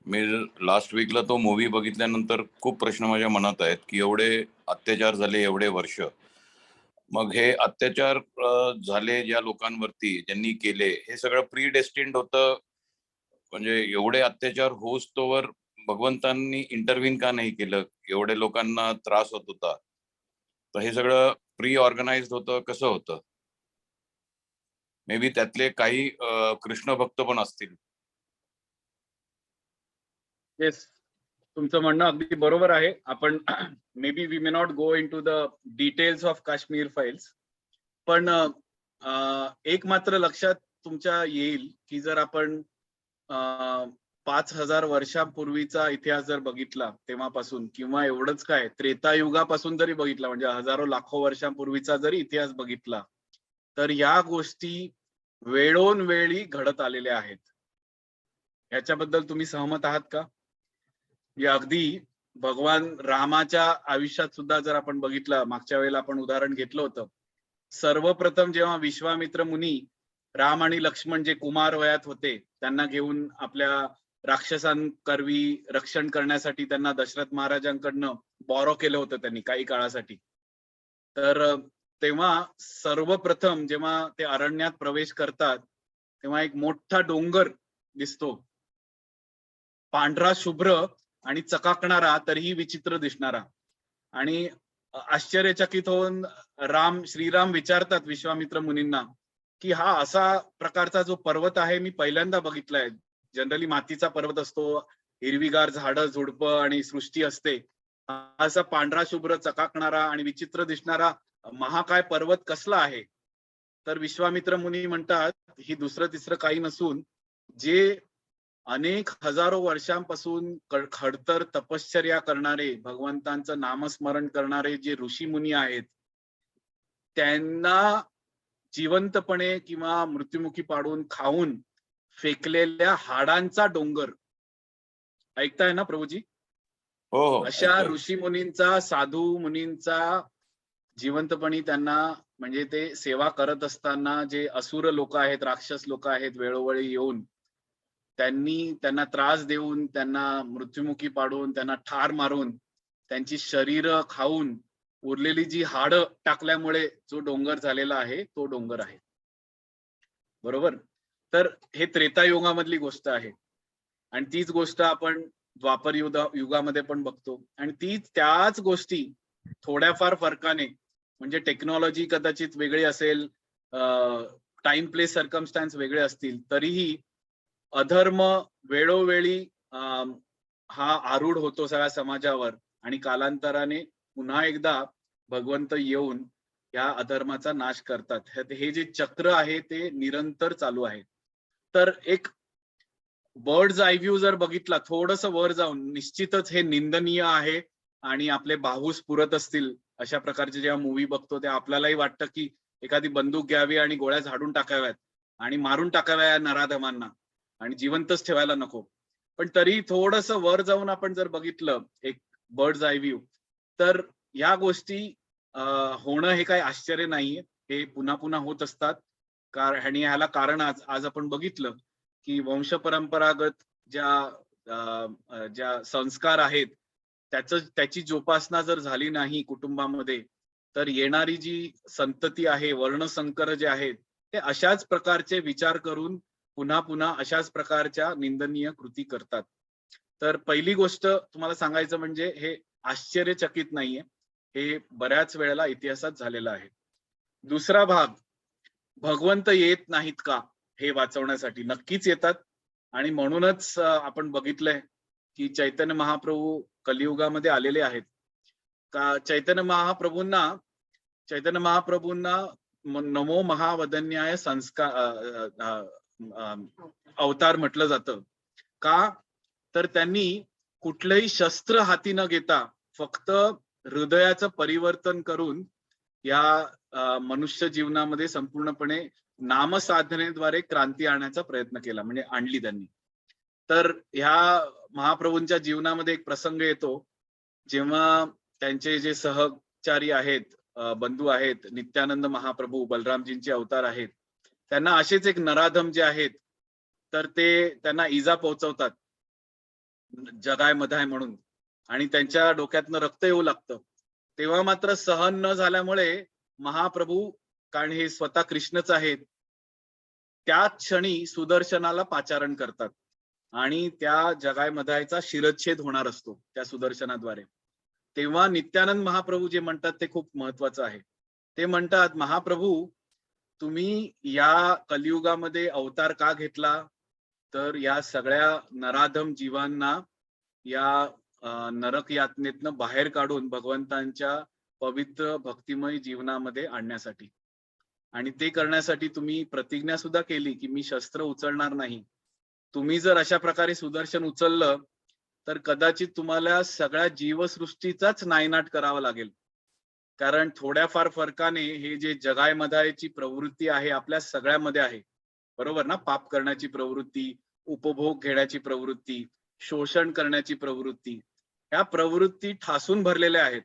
मी लास्ट वीकला तो मूवी बघितल्यानंतर खूप प्रश्न माझ्या मनात आहेत की एवढे अत्याचार झाले एवढे वर्ष, मग हे अत्याचार झाले ज्या लोकांवरती ज्यांनी केले, हे सगळं प्री डेस्टिन्ड होतं. म्हणजे एवढे अत्याचार होस तोवर भगवंतांनी इंटरव्हीन का नाही केलं? एवढे लोकांना त्रास होत होता, तर हे सगळं प्री ऑर्गनाइज्ड होतं, कसं होतं? मे बी त्यातले काही कृष्ण भक्त पण असतील.
येस, तुमचं म्हणणं अगदी बरोबर आहे. आपण maybe we may not go into the details of Kashmir Files, पण एक मात्र लक्षात तुमच्या येईल की जर आपण 5,000 वर्षांपूर्वीचा इतिहास जर बघितला तेव्हापासून, किंवा एवढंच काय त्रेतायुगापासून जरी बघितला, म्हणजे हजारो लाखो वर्षांपूर्वीचा जरी इतिहास बघितला, तर या गोष्टी वेळोनवेळी घडत आलेल्या आहेत. याच्याबद्दल तुम्ही सहमत आहात का? या अगदी भगवान रामाच्या आयुष्यात सुद्धा जर आपण बघितलं, मागच्या वेळेला आपण उदाहरण घेतलं होतं, सर्वप्रथम जेव्हा विश्वामित्र मुनी राम आणि लक्ष्मण जे कुमार वयात होते त्यांना घेऊन आपल्या राक्षसांकरवी रक्षण करण्यासाठी त्यांना दशरथ महाराजांकडनं बॉरो केलं होतं त्यांनी काही काळासाठी, तर तेव्हा सर्वप्रथम जेव्हा ते अरण्यात प्रवेश करतात तेव्हा एक मोठा डोंगर दिसतो, पांढरा शुभ्र आणि चकाकणारा, तरीही विचित्र दिसणारा. आणि आश्चर्यचकित होऊन श्रीराम विचारतात विश्वामित्र मुनींना की हा असा प्रकारचा जो पर्वत आहे मी पहिल्यांदा बघितलाय. जनरली मातीचा पर्वत असतो, हिरवीगार झाडं झुडपं आणि सृष्टी असते. हा असा पांढरा शुभ्र चकाकणारा आणि विचित्र दिसणारा महाकाय पर्वत कसला आहे? तर विश्वामित्र मुनी म्हणतात ही दुसरं तिसरं काही नसून, जे अनेक हजारो वर्षांपासून खडतर तपश्चर्या करणारे, भगवंतांचं नामस्मरण करणारे जे ऋषी मुनी आहेत, त्यांना जिवंतपणे किंवा मृत्युमुखी पाडून खाऊन फेकलेल्या हाडांचा डोंगर. ऐकताय ना प्रभूजी?
हो हो,
अशा
ऐकतोय.
ऋषी मुनींचा, साधू मुनींचा जिवंतपणी त्यांना, म्हणजे ते सेवा करत असताना जे असुर लोक आहेत, राक्षस लोक आहेत, वेळोवेळी येऊन त्यांना त्रास देऊन, त्यांना मृत्युमुखी पाडून, त्यांना ठार मारून, त्यांची शरीर खाऊन उरलेली जी हाडं टाकल्यामुळे जो डोंगर झालेला आहे तो डोंगर आहे. बरोबर? तर हे त्रेतायुगामधली गोष्ट आहे आणि तीच गोष्ट आपण द्वापर युगामध्ये पण बघतो. आणि त्याच गोष्टी थोड्याफार फरकाने, म्हणजे टेक्नॉलॉजी कदाचित वेगळी असेल, टाइम प्लेस सर्कमस्टन्स वेगळे असतील, तरीही अधर्म वेळोवेळी हा आरूढ होतो सगळ्या समाजावर, आणि कालांतराने पुन्हा एकदा भगवंत येऊन या अधर्माचा नाश करतात. हे जे चक्र आहे ते निरंतर चालू आहे. तर एक बर्ड्स आय व्ह्यू जर बघितला, थोडस वर जाऊन, निश्चितच हे निंदनीय आहे. आणि आपले बाहूस पुरत असतील अशा प्रकारचे जेव्हा मूवी बघतो तेव्हा आपल्यालाही वाटतं की एखादी बंदूक घ्यावी आणि गोळ्या झाडून टाकाव्यात आणि मारून टाकाव्या या नराधमांना आणि जिवंतच ठेवायला नको. पण तरी थोडस वर जाऊन आपण जर बघितलं एक बर्ड्स आय व्ह्यू, तर या गोष्टी होणं हे काही आश्चर्य नाहीये. हे पुन्हा पुन्हा होत असतात. आणि ह्याला कारण आज आपण बघितलं की वंशपरंपरागत ज्या संस्कार आहेत त्याची जोपासना जर झाली नाही कुटुंबामध्ये, तर येणारी जी संतती आहे, वर्णसंकर जे आहेत, ते अशाच प्रकारचे विचार करून पुन्हा पुन्हा अशाच प्रकारच्या निंदनीय कृती करतात. तर पहिली गोष्ट तुम्हाला सांगायचं म्हणजे हे आश्चर्यचकित नाहीये, हे बऱ्याच वेळेला इतिहासात झालेलं आहे. दुसरा भाग, भगवंत येत नाहीत का हे वाचवण्यासाठी? नक्कीच येतात. आणि म्हणूनच आपण बघितलंय की चैतन्य महाप्रभू कलियुगामध्ये आलेले आहेत. का चैतन्य महाप्रभूंना नमो महावदन्याय अवतार म्हटलं जातं. का? तर त्यांनी कुठलंही शस्त्र हाती न घेता फक्त हृदयाचं परिवर्तन करून या मनुष्य जीवनामध्ये संपूर्णपणे नामसाधनेद्वारे क्रांती आणण्याचा प्रयत्न केला, म्हणजे आणली त्यांनी. तर ह्या महाप्रभूंच्या जीवनामध्ये एक प्रसंग येतो जेव्हा त्यांचे जे सहचारी आहेत, बंधू आहेत, नित्यानंद महाप्रभू बलरामजींचे अवतार आहेत, त्यांना असेच एक नराधम जे आहेत तर ते त्यांना इजा पोहोचवतात. जगाय मधाय म्हणून आणि त्यांच्या डोक्यातनं रक्त येऊ लागतं, तेव्हा मात्र सहन न झाल्यामुळे महाप्रभू, कारण हे स्वतः कृष्णच आहेत, त्याच क्षणी सुदर्शनाला पाचारण करतात आणि त्या जगाय मधायचा शिरच्छेद होणार असतो त्या सुदर्शनाद्वारे. तेव्हा नित्यानंद महाप्रभू जे म्हणतात ते खूप महत्वाचं आहे. ते म्हणतात, महाप्रभू तुम्ही या कलियुगामध्ये अवतार का घेतला, तर या सगळ्या नराधम जीवांना या नरक यातनेतनं बाहेर काढून भगवंतांच्या पवित्र भक्तिमय जीवनामध्ये आणण्यासाठी. आणि ते करण्यासाठी तुम्ही प्रतिज्ञा सुद्धा केली की मी शस्त्र उचलणार नाही. तुम्ही जर अशा प्रकारे सुदर्शन उचललं तर कदाचित तुम्हाला सगळ्या जीवसृष्टीचाच नायनाट करावा लागेल. कारण थोड्याफार फरकाने हे जे जगाय मधायची प्रवृत्ती आहे आपल्या सगळ्यामध्ये आहे, बरोबर ना? पाप करण्याची प्रवृत्ती, उपभोग घेण्याची प्रवृत्ती, शोषण करण्याची प्रवृत्ती, ह्या प्रवृत्ती ठासून भरलेल्या आहेत.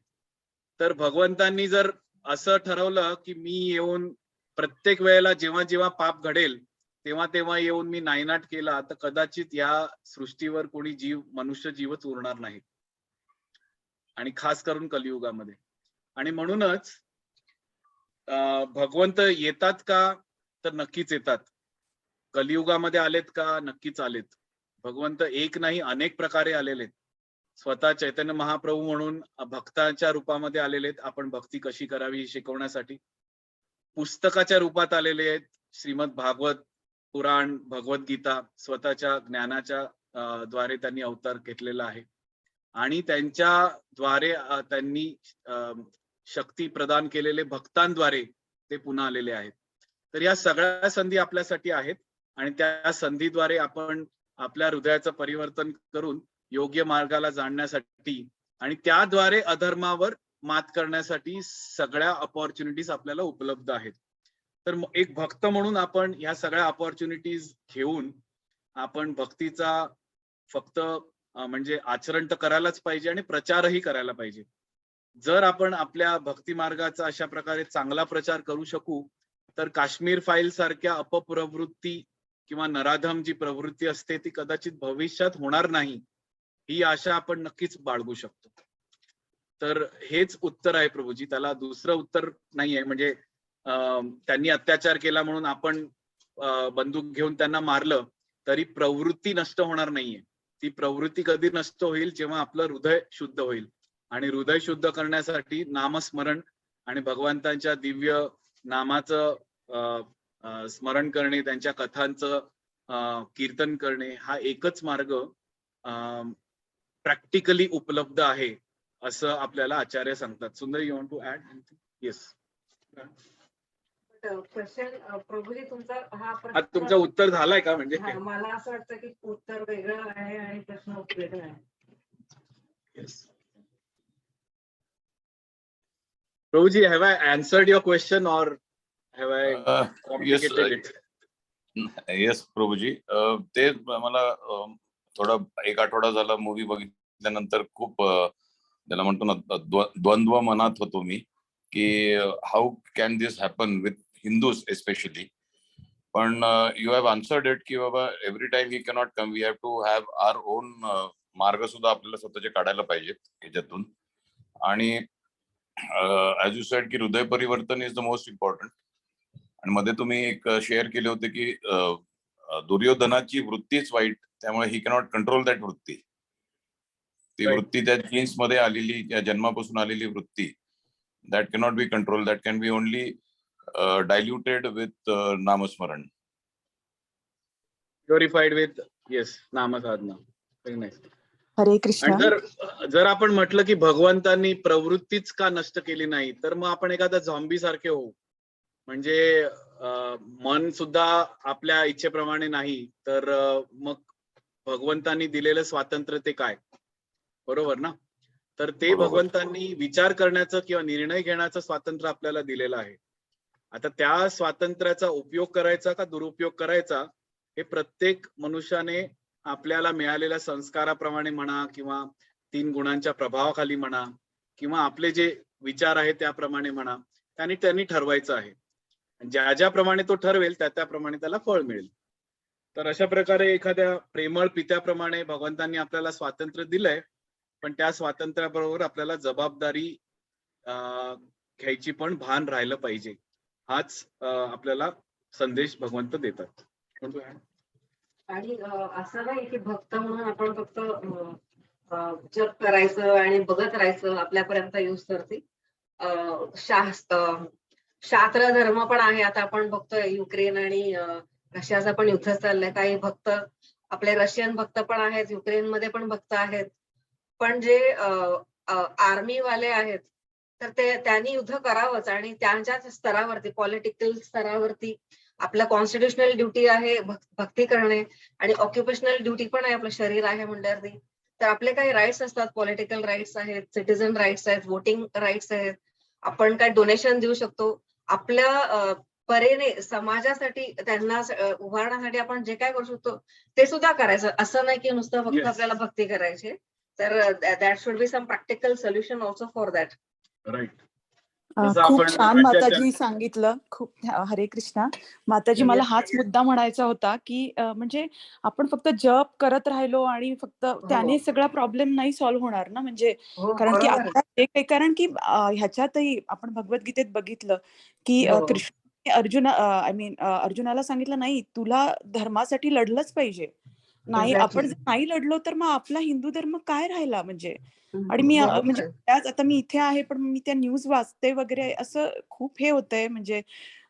तर भगवंतांनी जर असं ठरवलं की मी येऊन प्रत्येक वेळेला जेव्हा जेव्हा पाप घडेल तेव्हा तेव्हा येऊन मी नायनाट केला, तर कदाचित या सृष्टीवर कोणी जीव, मनुष्य जीवच उरणार नाही, आणि खास करून कलियुगामध्ये. आणि म्हणूनच भगवंत येतात का, तर नक्कीच येतात. कलियुगामध्ये आलेत का, नक्कीच आलेत. भगवंत एक नाही अनेक प्रकारे आलेले आहेत. स्वतः चैतन्य महाप्रभू म्हणून भक्तांच्या रूपामध्ये आलेले आहेत, आपण भक्ती कशी करावी हे शिकवण्यासाठी. पुस्तकाच्या रूपात आलेले आहेत, श्रीमद भागवत पुराण, भगवद्गीता, स्वतःच्या ज्ञानाच्या द्वारे त्यांनी अवतार घेतलेला आहे. आणि त्यांच्या द्वारे त्यांनी शक्ती प्रदान केलेले भक्तांद्वारे ते पुन्हा आलेले आहेत. तर या सगळ्या संधी आपल्यासाठी आहेत आणि त्या संधीद्वारे आपण आपल्या हृदयाचं परिवर्तन करून योग्य मार्गाला जाणण्यासाठी आणि त्याद्वारे अधर्मावर मात करण्यासाठी सगळ्या अपॉर्च्युनिटीज आपल्याला उपलब्ध आहेत. तर एक भक्त म्हणून आपण ह्या सगळ्या अपॉर्च्युनिटीज घेऊन आपण भक्तीचा फक्त म्हणजे आचरण तर करायलाच पाहिजे आणि प्रचारही करायला पाहिजे. जर आपण आपल्या भक्ती मार्गाचा अशा प्रकारे चांगला प्रचार करू शकू तर काश्मीर फाईल सारख्या अपप्रवृत्ती किंवा नराधम जी प्रवृत्ती असते ती कदाचित भविष्यात होणार नाही, ही आशा आपण नक्कीच बाळगू शकतो. तर हेच उत्तर आहे प्रभूजी, त्याला दुसरं उत्तर नाही आहे. म्हणजे त्यांनी अत्याचार केला म्हणून आपण बंदूक घेऊन त्यांना मारलं तरी प्रवृत्ती नष्ट होणार नाहीये. ती प्रवृत्ती कधी नष्ट होईल, जेव्हा आपलं हृदय शुद्ध होईल. आणि हृदय शुद्ध करण्यासाठी नामस्मरण आणि भगवंतांच्या दिव्य नामाचं स्मरण करणे, त्यांच्या कथांचं कीर्तन करणे, हा एकच मार्ग प्रॅक्टिकली उपलब्ध आहे असं आपल्याला आचार्य सांगतात. सुंदर, you want to add? Yes.
Question प्रभूजी, तुमचा हा
प्रश्न तुमचं उत्तर झालंय का? म्हणजे
मला असं वाटतं की उत्तर वेगळं आहे आणि प्रश्न वेगळा आहे.
Yes. Prabhuji, have I answered your question or have I complicated it?
Yes Prabhuji, ते मला थोडा एक आठवडा झाला मूवी बघितल्यानंतर खूप त्याला म्हणतो ना द्वंद्व मनात होतो मी की how can this happen with Hindus specially. पण यू हॅव आन्सर्ड इट की बाबा every time he cannot come, we have to have our own मार्ग सुद्धा आपल्याला स्वतःचे काढायला पाहिजेत याच्यातून. आणि ऍज यू सेड की हृदय परिवर्तन इज द मोस्ट इम्पॉर्टंट. आणि मध्ये तुम्ही एक शेअर केले होते की दुर्योधनाची वृत्तीच वाईट, त्यामुळे ही कॅनॉट कंट्रोल दॅट वृत्ती. ती वृत्ती त्या जीन्स मध्ये आलेली, त्या जन्मापासून आलेली वृत्ती, that cannot be control, that can be only diluted with नामस्मरण,
प्युरिफाईड विथ येस नामसाधना. Very nice.
हरे कृष्ण.
जर आपण म्हटलं की भगवंतांनी प्रवृत्तीच का नष्ट केली नाही, तर मग आपण एखादा झॉम्बी सारखे होऊ. म्हणजे मन सुद्धा आपल्या इच्छेप्रमाणे नाही, तर मग भगवंतांनी दिलेलं स्वातंत्र्य ते काय? बरोबर ना? तर ते भगवंतांनी विचार करण्याचं किंवा निर्णय घेण्याचं स्वातंत्र्य आपल्याला दिलेलं आहे. आता त्या स्वातंत्र्याचा उपयोग करायचा का दुरुपयोग करायचा हे प्रत्येक मनुष्याने आपल्याला मिळालेल्या संस्काराप्रमाणे म्हणा किंवा 3 गुणांच्या प्रभावाखाली म्हणा किंवा आपले जे विचार आहेत त्याप्रमाणे म्हणा, त्यांनी ठरवायचं आहे. ज्या ज्याप्रमाणे तो ठरवेल त्याप्रमाणे त्याला फळ मिळेल. तर अशा प्रकारे एखाद्या प्रेमळ पित्याप्रमाणे भगवंतांनी आपल्याला स्वातंत्र्य दिलंय, पण त्या स्वातंत्र्याबरोबर आपल्याला जबाबदारी घ्यायची पण भान राहिलं पाहिजे. हाच आपल्याला संदेश भगवंत देतात.
आणि असं नाही की भक्त म्हणून आपण फक्त जप करायचं आणि बघत राहायचं आपल्यापर्यंत यूज करते. शास्त्र धर्म पण आहे. आता आपण बघतोय युक्रेन आणि रशियाचं पण युद्ध चाललंय. काही भक्त आपले रशियन भक्त पण आहेत, युक्रेनमध्ये पण भक्त आहेत. पण जे आर्मी वाले आहेत तर ते त्यांनी युद्ध करावंच आणि त्यांच्याच स्तरावरती पॉलिटिकल स्तरावरती आपलं कॉन्स्टिट्युशनल ड्युटी आहे भक्ती करणे आणि ऑक्युपेशनल ड्युटी पण आहे, आपलं शरीर आहे म्हणल्यावरती. तर आपले काही राईट्स असतात, पॉलिटिकल राईट्स आहेत, सिटिझन राईट्स आहेत, वोटिंग राईट्स आहेत. आपण काय डोनेशन देऊ शकतो आपल्या परीने समाजासाठी, त्यांना उभारण्यासाठी आपण जे काय करू शकतो ते सुद्धा करायचं. असं नाही की नुसतं फक्त आपल्याला भक्ती करायची. तर that should be some practical solution also for that.
Right.
खूप छान माताजी सांगितलं. खूप हरे कृष्णा. माताजी, मला हाच मुद्दा म्हणायचा होता की म्हणजे आपण फक्त जप करत राहिलो आणि फक्त त्याने सगळा प्रॉब्लेम नाही सॉल्व्ह होणार ना. म्हणजे कारण की आता कारण की ह्याच्यातही आपण भगवद्गीतेत बघितलं की कृष्ण अर्जुनाला सांगितलं, नाही तुला धर्मासाठी लढलंच पाहिजे. नाही आपण जर नाही लढलो तर मग आपला हिंदू धर्म काय राहिला म्हणजे. आणि मी म्हणजे आता मी इथे आहे पण मी त्या न्यूज वाचते वगैरे, असं खूप हे होतंय. म्हणजे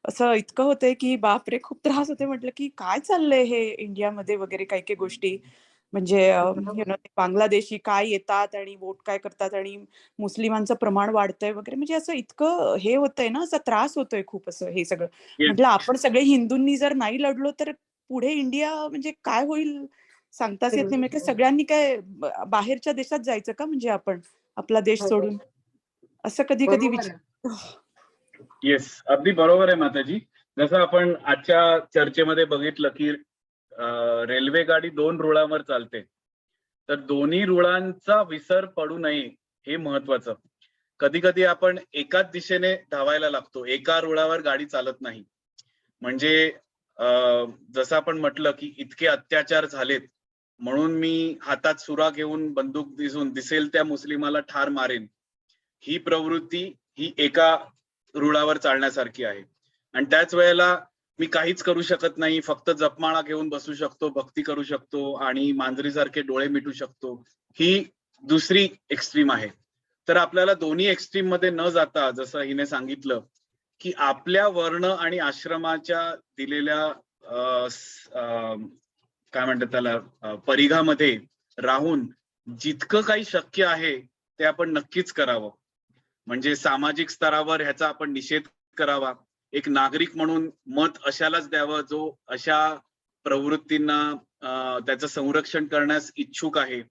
असं इतकं होतंय की बापरे, खूप त्रास होते. म्हटलं की काय चाललंय हे इंडियामध्ये वगैरे काही काही गोष्टी. म्हणजे बांगलादेशी काय येतात आणि वोट काय करतात आणि मुस्लिमांचं प्रमाण वाढतंय वगैरे. म्हणजे असं इतकं हे होतंय ना, असा त्रास होतोय खूप असं हे सगळं. म्हटलं आपण सगळे हिंदूंनी जर नाही लढलो तर पुढे इंडिया म्हणजे काय होईल सांगताच येत नाही. म्हणजे सगळ्यांनी काय बाहेरच्या देशात जायचं का म्हणजे आपण आपला देश सोडून, असं कधी कधी विचार.
येस, अगदी बरोबर आहे माताजी. जसं आपण आजच्या चर्चेमध्ये बघितलं की रेल्वे गाडी 2 रुळांवर चालते, तर दोन्ही रुळांचा विसर पडू नये हे महत्वाचं. कधी कधी आपण एकाच दिशेने धावायला लागतो, एका रुळावर गाडी चालत नाही. म्हणजे जसं आपण म्हटलं की इतके अत्याचार झालेत म्हणून मी हातात सुरा घेऊन बंदूक दिसेल त्या मुस्लिमाला ठार मारेन, ही प्रवृत्ती ही एका रुळावर चालण्यासारखी आहे. आणि त्याच वेळेला मी काहीच करू शकत नाही, फक्त जपमाळा घेऊन बसू शकतो, भक्ती करू शकतो आणि मांजरीसारखे डोळे मिटू शकतो, ही दुसरी एक्स्ट्रीम आहे. तर आपल्याला दोन्ही एक्स्ट्रीम मध्ये न जाता, जसं हिने सांगितलं की आपल्या वर्ण आणि आश्रमाच्या दिलेल्या काय म्हणतात त्याला परिघामध्ये राहून जितकं काही शक्य आहे ते आपण नक्कीच करावं. म्हणजे सामाजिक स्तरावर ह्याचा आपण निषेध करावा. एक नागरिक म्हणून मत अशालाच द्यावं जो अशा प्रवृत्तींना त्याचं संरक्षण करण्यास इच्छुक आहे,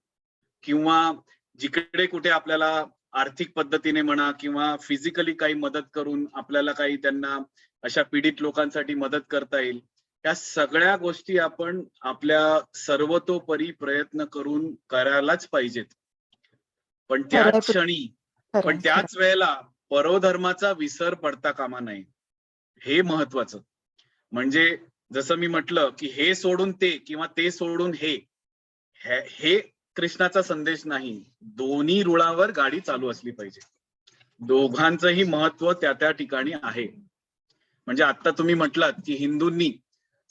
किंवा जिकडे कुठे आपल्याला आर्थिक पद्धतीने म्हणा किंवा फिजिकली काही मदत करून आपल्याला काही त्यांना अशा पीडित लोकांसाठी मदत करता येईल, या सगळ्या गोष्टी आपण आपल्या सर्वतोपरी प्रयत्न करून करायलाच पाहिजेत. पण त्याच वेळेला परोधर्माचा विसर पडता कामा नये, हे महत्वाचं. म्हणजे जसं मी म्हटलं की हे सोडून ते किंवा ते सोडून हे कृष्णाचा संदेश नाही. दोन्ही रुळावर गाडी चालू असली पाहिजे. दोघांचंही महत्व त्या त्या ठिकाणी आहे. म्हणजे आता तुम्ही म्हटलात की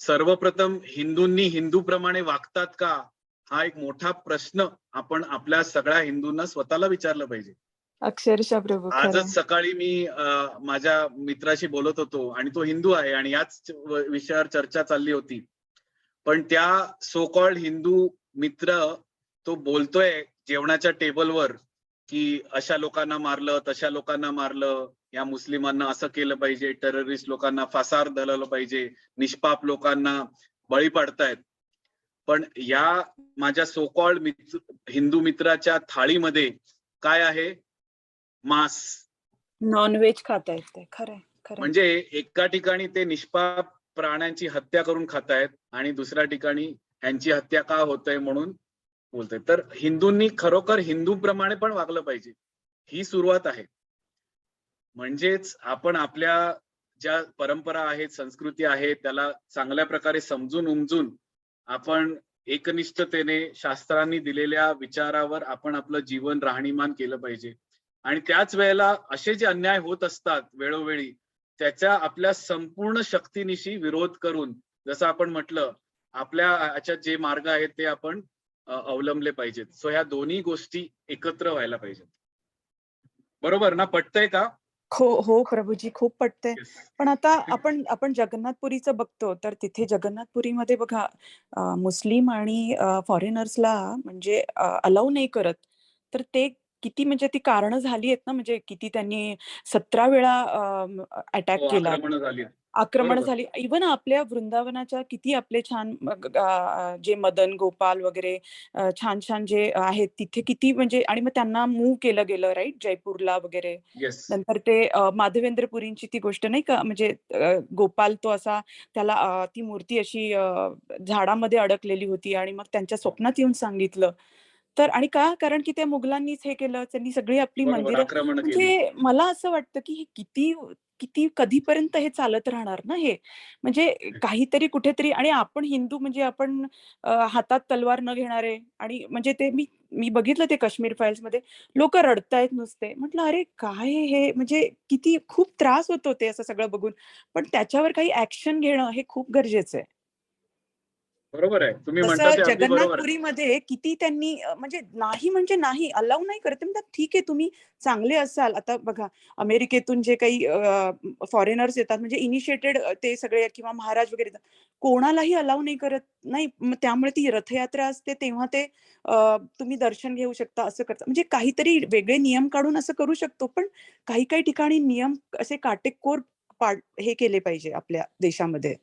सर्वप्रथम हिंदूंनी हिंदूप्रमाणे वागतात का, हा एक मोठा प्रश्न आपण आपल्या सगळ्या हिंदूंना स्वतःला विचारलं पाहिजे.
अक्षरशः प्रभू.
आजच सकाळी मी माझ्या मित्राशी बोलत होतो आणि तो हिंदू आहे आणि याच विषयावर चर्चा चालली होती. पण त्या सो कॉल्ड हिंदू मित्र तो बोलतोय जेवणाच्या टेबलवर की अशा लोकांना मारलं, तशा लोकांना मारलं, या मुस्लिमांना असं केलं पाहिजे, टेररिस्ट लोकांना फासार धरलं पाहिजे, निष्पाप लोकांना बळी पाडतायत. पण या माझ्या सो कॉल्ड हिंदू मित्राच्या थाळीमध्ये काय आहे? मांस,
नॉनव्हेज खातायत ते. खरंय.
म्हणजे एका ठिकाणी ते निष्पाप प्राण्यांची हत्या करून खातायत आणि दुसऱ्या ठिकाणी ह्यांची हत्या का होतय म्हणून बोलतायत. तर हिंदूंनी खरोखर हिंदू प्रमाणे पण वागलं पाहिजे, ही सुरुवात आहे. म्हणजेच आपण आपल्या ज्या परंपरा आहेत, संस्कृती आहे, त्याला चांगल्या प्रकारे समजून उमजून आपण एकनिष्ठतेने शास्त्रांनी दिलेल्या विचारावर आपण आपलं जीवन राहणीमान केलं पाहिजे. आणि त्याच वेळेला असे जे अन्याय होत असतात वेळोवेळी, त्याच्या आपल्या संपूर्ण शक्तीनिशी विरोध करून, जसं आपण म्हटलं, आपल्या ह्याच्यात जे मार्ग आहेत ते आपण अवलंबले पाहिजेत. सो ह्या दोन्ही गोष्टी एकत्र व्हायला पाहिजेत. बरोबर ना? पटतंय का?
हो प्रभूजी, खूप पटतंय.
Yes.
पण आता आपण जगन्नाथपुरीचं बघतो, तर तिथे जगन्नाथपुरीमध्ये बघा मुस्लिम आणि फॉरेनर्सला म्हणजे अलाउ नाही करत. तर ते किती म्हणजे ती कारणं झाली आहेत ना, म्हणजे किती त्यांनी 17 वेळा अटॅक
हो,
केला.
आक्रमण झाली.
आक्रमण
बरोबर.
झाली. इव्हन आपल्या वृंदावनाच्या किती आपले छान जे मदन गोपाल वगैरे छान जे आहेत तिथे किती म्हणजे आणि मग त्यांना मूव्ह केलं गेलं राईट जयपूरला वगैरे.
येस.
नंतर ते माधवेंद्र पुरींची ती गोष्ट नाही का म्हणजे गोपाल तो असा त्याला ती मूर्ती अशी झाडामध्ये अडकलेली होती आणि मग त्यांच्या स्वप्नात येऊन सांगितलं. तर आणि का? कारण की त्या मुघलांनीच हे केलं. त्यांनी सगळी आपली
बरोबर,
मंदिरं
आक्रमण केली.
म्हणजे मला असं वाटतं की हे किती किती कधीपर्यंत हे चालत राहणार ना हे. म्हणजे काहीतरी कुठेतरी आणि आपण हिंदू म्हणजे आपण हातात तलवार न घेणारे आणि म्हणजे ते मी बघितलं ते काश्मीर फाईल्समध्ये लोकं रडतायत नुसते. म्हटलं अरे काय हे म्हणजे किती खूप त्रास होतो ते असं सगळं बघून. पण त्याच्यावर काही ॲक्शन घेणं हे खूप गरजेचं आहे.
बरोबर आहे. तुम्ही म्हणता
तसं
ते अगदी बरोबर आहे.
जगन्नाथपुरीमध्ये किती त्यांनी म्हणजे नाही अलाऊ नाही करत. ते म्हणतात ठीक आहे तुम्ही चांगले असाल. आता बघा अमेरिकेतून जे काही फॉरेनर्स येतात म्हणजे इनिशिएटेड ते सगळे किंवा महाराज वगैरे येतात. कोणालाही अलाऊ नाही करत. नाही मग त्यामुळे ती रथयात्रा असते तेव्हा ते तुम्ही दर्शन घेऊ शकता असं करतात. म्हणजे काहीतरी वेगळे नियम काढून असं करू शकतो. पण काही ठिकाणी नियम असे काटेकोर हे केले पाहिजे आपल्या देशामध्ये.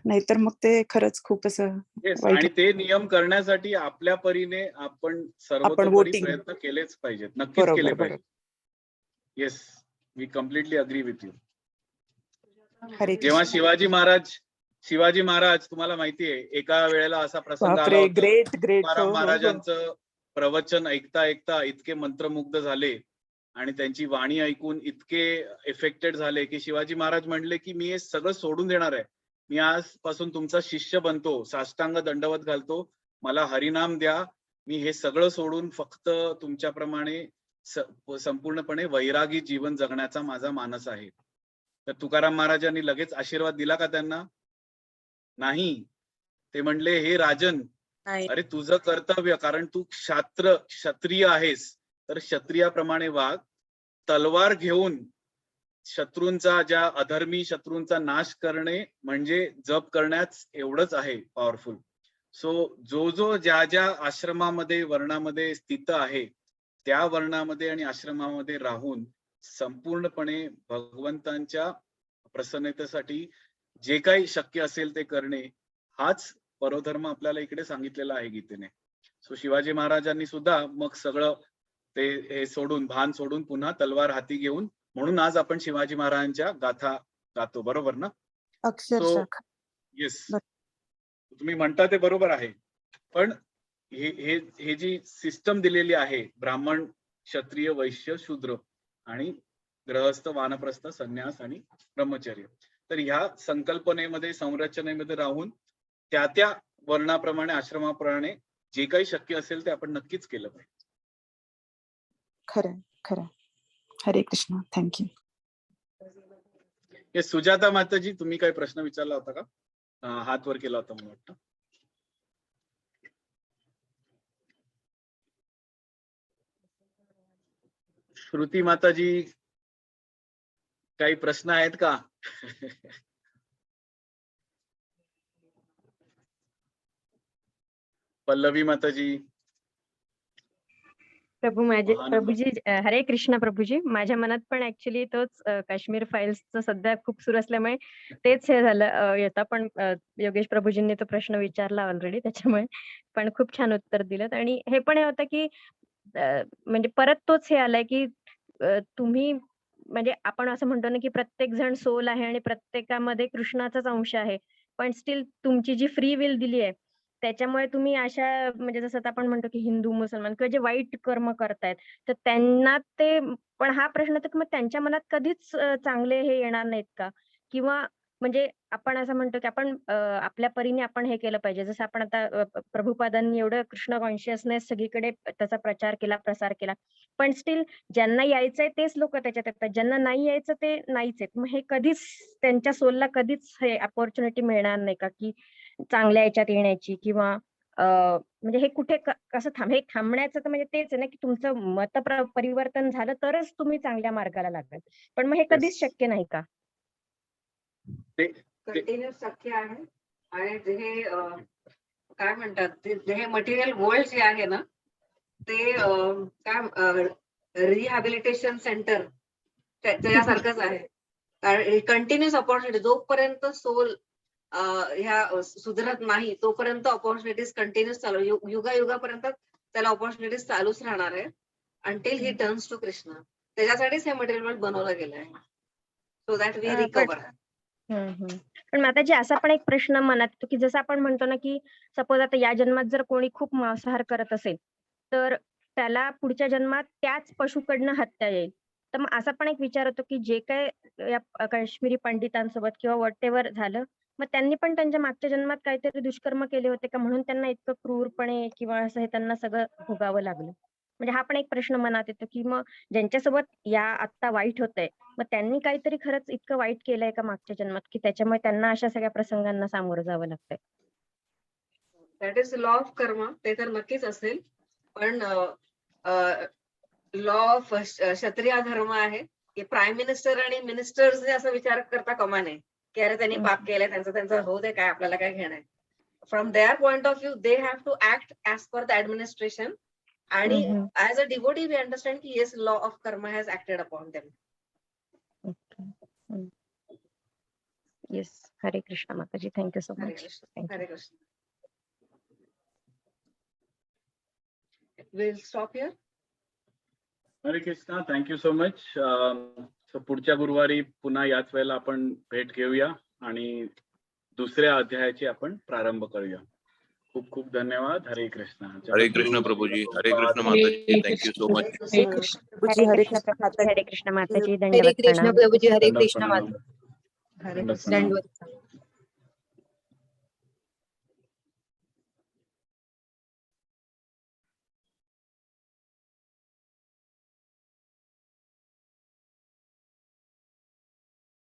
नाहीतर मग ते खरंच खूप असं
येस.
वाईट
आणि ते नियम करण्यासाठी आपल्या परीने आपण
आपण
सर्वतोपरी
वोटिंग
प्रयत्न केलेच पाहिजेत. नक्कीच केले
बरोबर,
पाहिजेत.
बरोबर.
Yes. We completely agree with you.
Hare
जेव्हा
कृष्ण.
शिवाजी महाराज तुम्हाला माहितीये एका वेळेला असा प्रसंग आला
बापरे!
होता.
ग्रेट. हो,
तुकाराम
हो, हो.
महाराजांचं प्रवचन ऐकता इतके मंत्रमुग्ध झाले आणि त्यांची वाणी ऐकून इतके इफेक्टेड झाले की शिवाजी महाराज म्हणले की मी हे सगळं सोडून देणार आहे. मी आजपासून तुमचा शिष्य बनतो, साष्टांग दंडवत घालतो, मला हरिनाम द्या. मी हे सगळं सोडून फक्त तुमच्याप्रमाणे संपूर्णपणे वैरागी जीवन जगण्याचा माझा मानस आहे. तर तुकाराम महाराजांनी लगेच आशीर्वाद दिला का त्यांना? नाही. ते म्हणले, हे राजन,
नाही.
अरे तुझं कर्तव्य, कारण तू क्षत्रिय आहेस, तर क्षत्रियाप्रमाणे वाग. तलवार घेऊन शत्रूंचा, ज्या अधर्मी शत्रूंचा नाश करणे म्हणजे जप करण्याच एवढंच आहे पॉवरफुल. सो जो ज्या आश्रमामध्ये वर्णामध्ये स्थित आहे, त्या वर्णामध्ये आणि आश्रमामध्ये राहून संपूर्णपणे भगवंतांच्या प्रसन्नतेसाठी जे काही शक्य असेल ते करणे, हाच परोधर्म आपल्याला इकडे सांगितलेला आहे गीतेने. सो शिवाजी महाराजांनी सुद्धा मग सगळं ते हे सोडून, भान सोडून पुन्हा तलवार हाती घेऊन, म्हणून आज आपण शिवाजी महाराजांच्या गाथा गातो. बरोबर ना? सो
अक्षरशः.
येस,
बरं.
तुम्ही म्हणता ते बरोबर आहे. पण हे जी सिस्टम दिलेली आहे, ब्राह्मण, क्षत्रिय, वैश्य, शूद्र आणि ग्रहस्थ, वानप्रस्थ, संन्यास आणि ब्रह्मचर्य, तर ह्या संकल्पनेमध्ये, संरचनेमध्ये राहून त्या वर्णाप्रमाणे, आश्रमाप्रमाणे जे काही शक्य असेल ते आपण नक्कीच केलं पाहिजे.
खरं. हरे कृष्ण. Thank you.
हे सुजाता माताजी, तुम्ही काही प्रश्न विचारला होता का? हात वर केला होता मला वाटतं. श्रुती माताजी, काही प्रश्न आहेत का? पल्लवी माताजी.
प्रभूजी हरे कृष्ण. प्रभूजी, माझ्या मनात पण ऍक्च्युली तोच काश्मीर फाईल्सचं सध्या खूप सुरू असल्यामुळे तेच हे झालं येतं. पण योगेश प्रभूजींनी तो प्रश्न विचारला ऑलरेडी, त्याच्यामुळे पण खूप छान उत्तर दिलं. आणि हे पण हे होतं की म्हणजे परत तोच हे आलाय की तुम्ही म्हणजे आपण असं म्हणतो ना की प्रत्येक जण सोल आहे आणि प्रत्येकामध्ये कृष्णाचाच अंश आहे, पण स्टील तुमची जी फ्री विल दिली आहे त्याच्यामुळे तुम्ही अशा म्हणजे जसं आपण म्हणतो की हिंदू, मुसलमान किंवा जे वाईट कर्म करतायत, तर त्यांना ते पण हा प्रश्न तर मग त्यांच्या मनात कधीच चांगले हे येणार नाहीत का? किंवा म्हणजे आपण असं म्हणतो की आपण आपल्या परीने आपण हे केलं पाहिजे. जसं आपण आता प्रभुपादांनी एवढं कृष्ण कॉन्शियसनेस सगळीकडे त्याचा प्रचार केला, प्रसार केला. पण स्टिल ज्यांना यायचंय तेच लोक त्याच्यात येतात. ज्यांना नाही यायचं ते नाहीच आहेत. मग हे कधीच त्यांच्या सोलला कधीच हे अपॉर्च्युनिटी मिळणार नाही का, की चांगल्या याच्यात येण्याची किंवा म्हणजे हे कुठे कसं हे थांबण्याचं तर म्हणजे तेच आहे ना, की तुमचं मत परिवर्तन झालं तरच तुम्ही चांगल्या मार्गाला लागाल. पण मग हे कधीच शक्य नाही का?
कंटिन्युअस शक्य आहे. आणि जे काय म्हणतात जे हे मटेरियल वर्ल्ड जे आहे ना ते काय रिहॅबिलिटेशन सेंटर त्याच्यासारखंच आहे. कारण कंटिन्युअस अपॉर्च्युनिटी जोपर्यंत सोल ह्या सुधरत नाही तोपर्यंत ऑपॉर्च्युनिटीज कंटिन्युअस चालू युगायुगापर्यंत त्याला ऑपॉर्च्युनिटीज चालूच राहणार आहे until he turns to Krishna. त्याच्यासाठीच हे मटेरियल बनवलं गेलं आहे. So that we recover.
पण माताजी असा पण एक प्रश्न मनात येतो की जसं आपण म्हणतो ना की सपोज आता या जन्मात जर कोणी खूप मांसाहार करत असेल तर त्याला पुढच्या जन्मात त्याच पशुकडनं हत्या येईल. तर मग असा पण एक विचार होतो की जे काय या काश्मीरी पंडितांसोबत किंवा व्हॉट एव्हर झालं मग त्यांनी पण त्यांच्या मागच्या जन्मात काहीतरी दुष्कर्म केले होते का म्हणून त्यांना इतकं क्रूरपणे किंवा असं हे त्यांना सगळं भोगावं लागलं. म्हणजे हा पण एक प्रश्न मनात येतो की मग ज्यांच्यासोबत या आत्ता वाईट होतंय मग त्यांनी काहीतरी खरंच इतकं वाईट केलंय का मागच्या जन्मात की त्याच्यामुळे त्यांना अशा सगळ्या प्रसंगांना सामोरं जावं लागतंय.
दॅट इज लॉ ऑफ कर्म. ते तर नक्कीच असेल. पण लॉ ऑफ क्षत्रिय धर्म आहे की प्राईम मिनिस्टर आणि मिनिस्टर्स असा विचार करता कामा नये की अरे त्यांनी पाप केलंय त्यांचं होऊ दे काय आपल्याला काय घेणं आहे. From their point of view they have to act as per the administration. आणि as a devotee we understand की yes law of karma has acted upon them.
Yes. Hare Krishna Mataji. Thank you so
Hare
much.
Krishna. Hare Krishna. We'll stop here.
हरे Krishna. Thank you so much. पुढच्या गुरुवारी पुन्हा याच वेळेला आपण भेट घेऊया आणि दुसऱ्या अध्यायाची आपण प्रारंभ करूया. खूप खूप धन्यवाद. हरे कृष्णा.
हरे कृष्ण प्रभूजी. हरे Krishna Mataji. Thank you so much.
हरे कृष्ण प्रभूजी, हरे कृष्ण माताजी.
हरे कृष्ण माताजी.
हरे
दंडवत
कृष्ण
प्रणाम.
प्रभूजी. हरे
दंडवत
कृष्ण
प्रणाम.
माता.
हरे
दंडवत
कृष्ण.
प्रणाम.
दंडवत.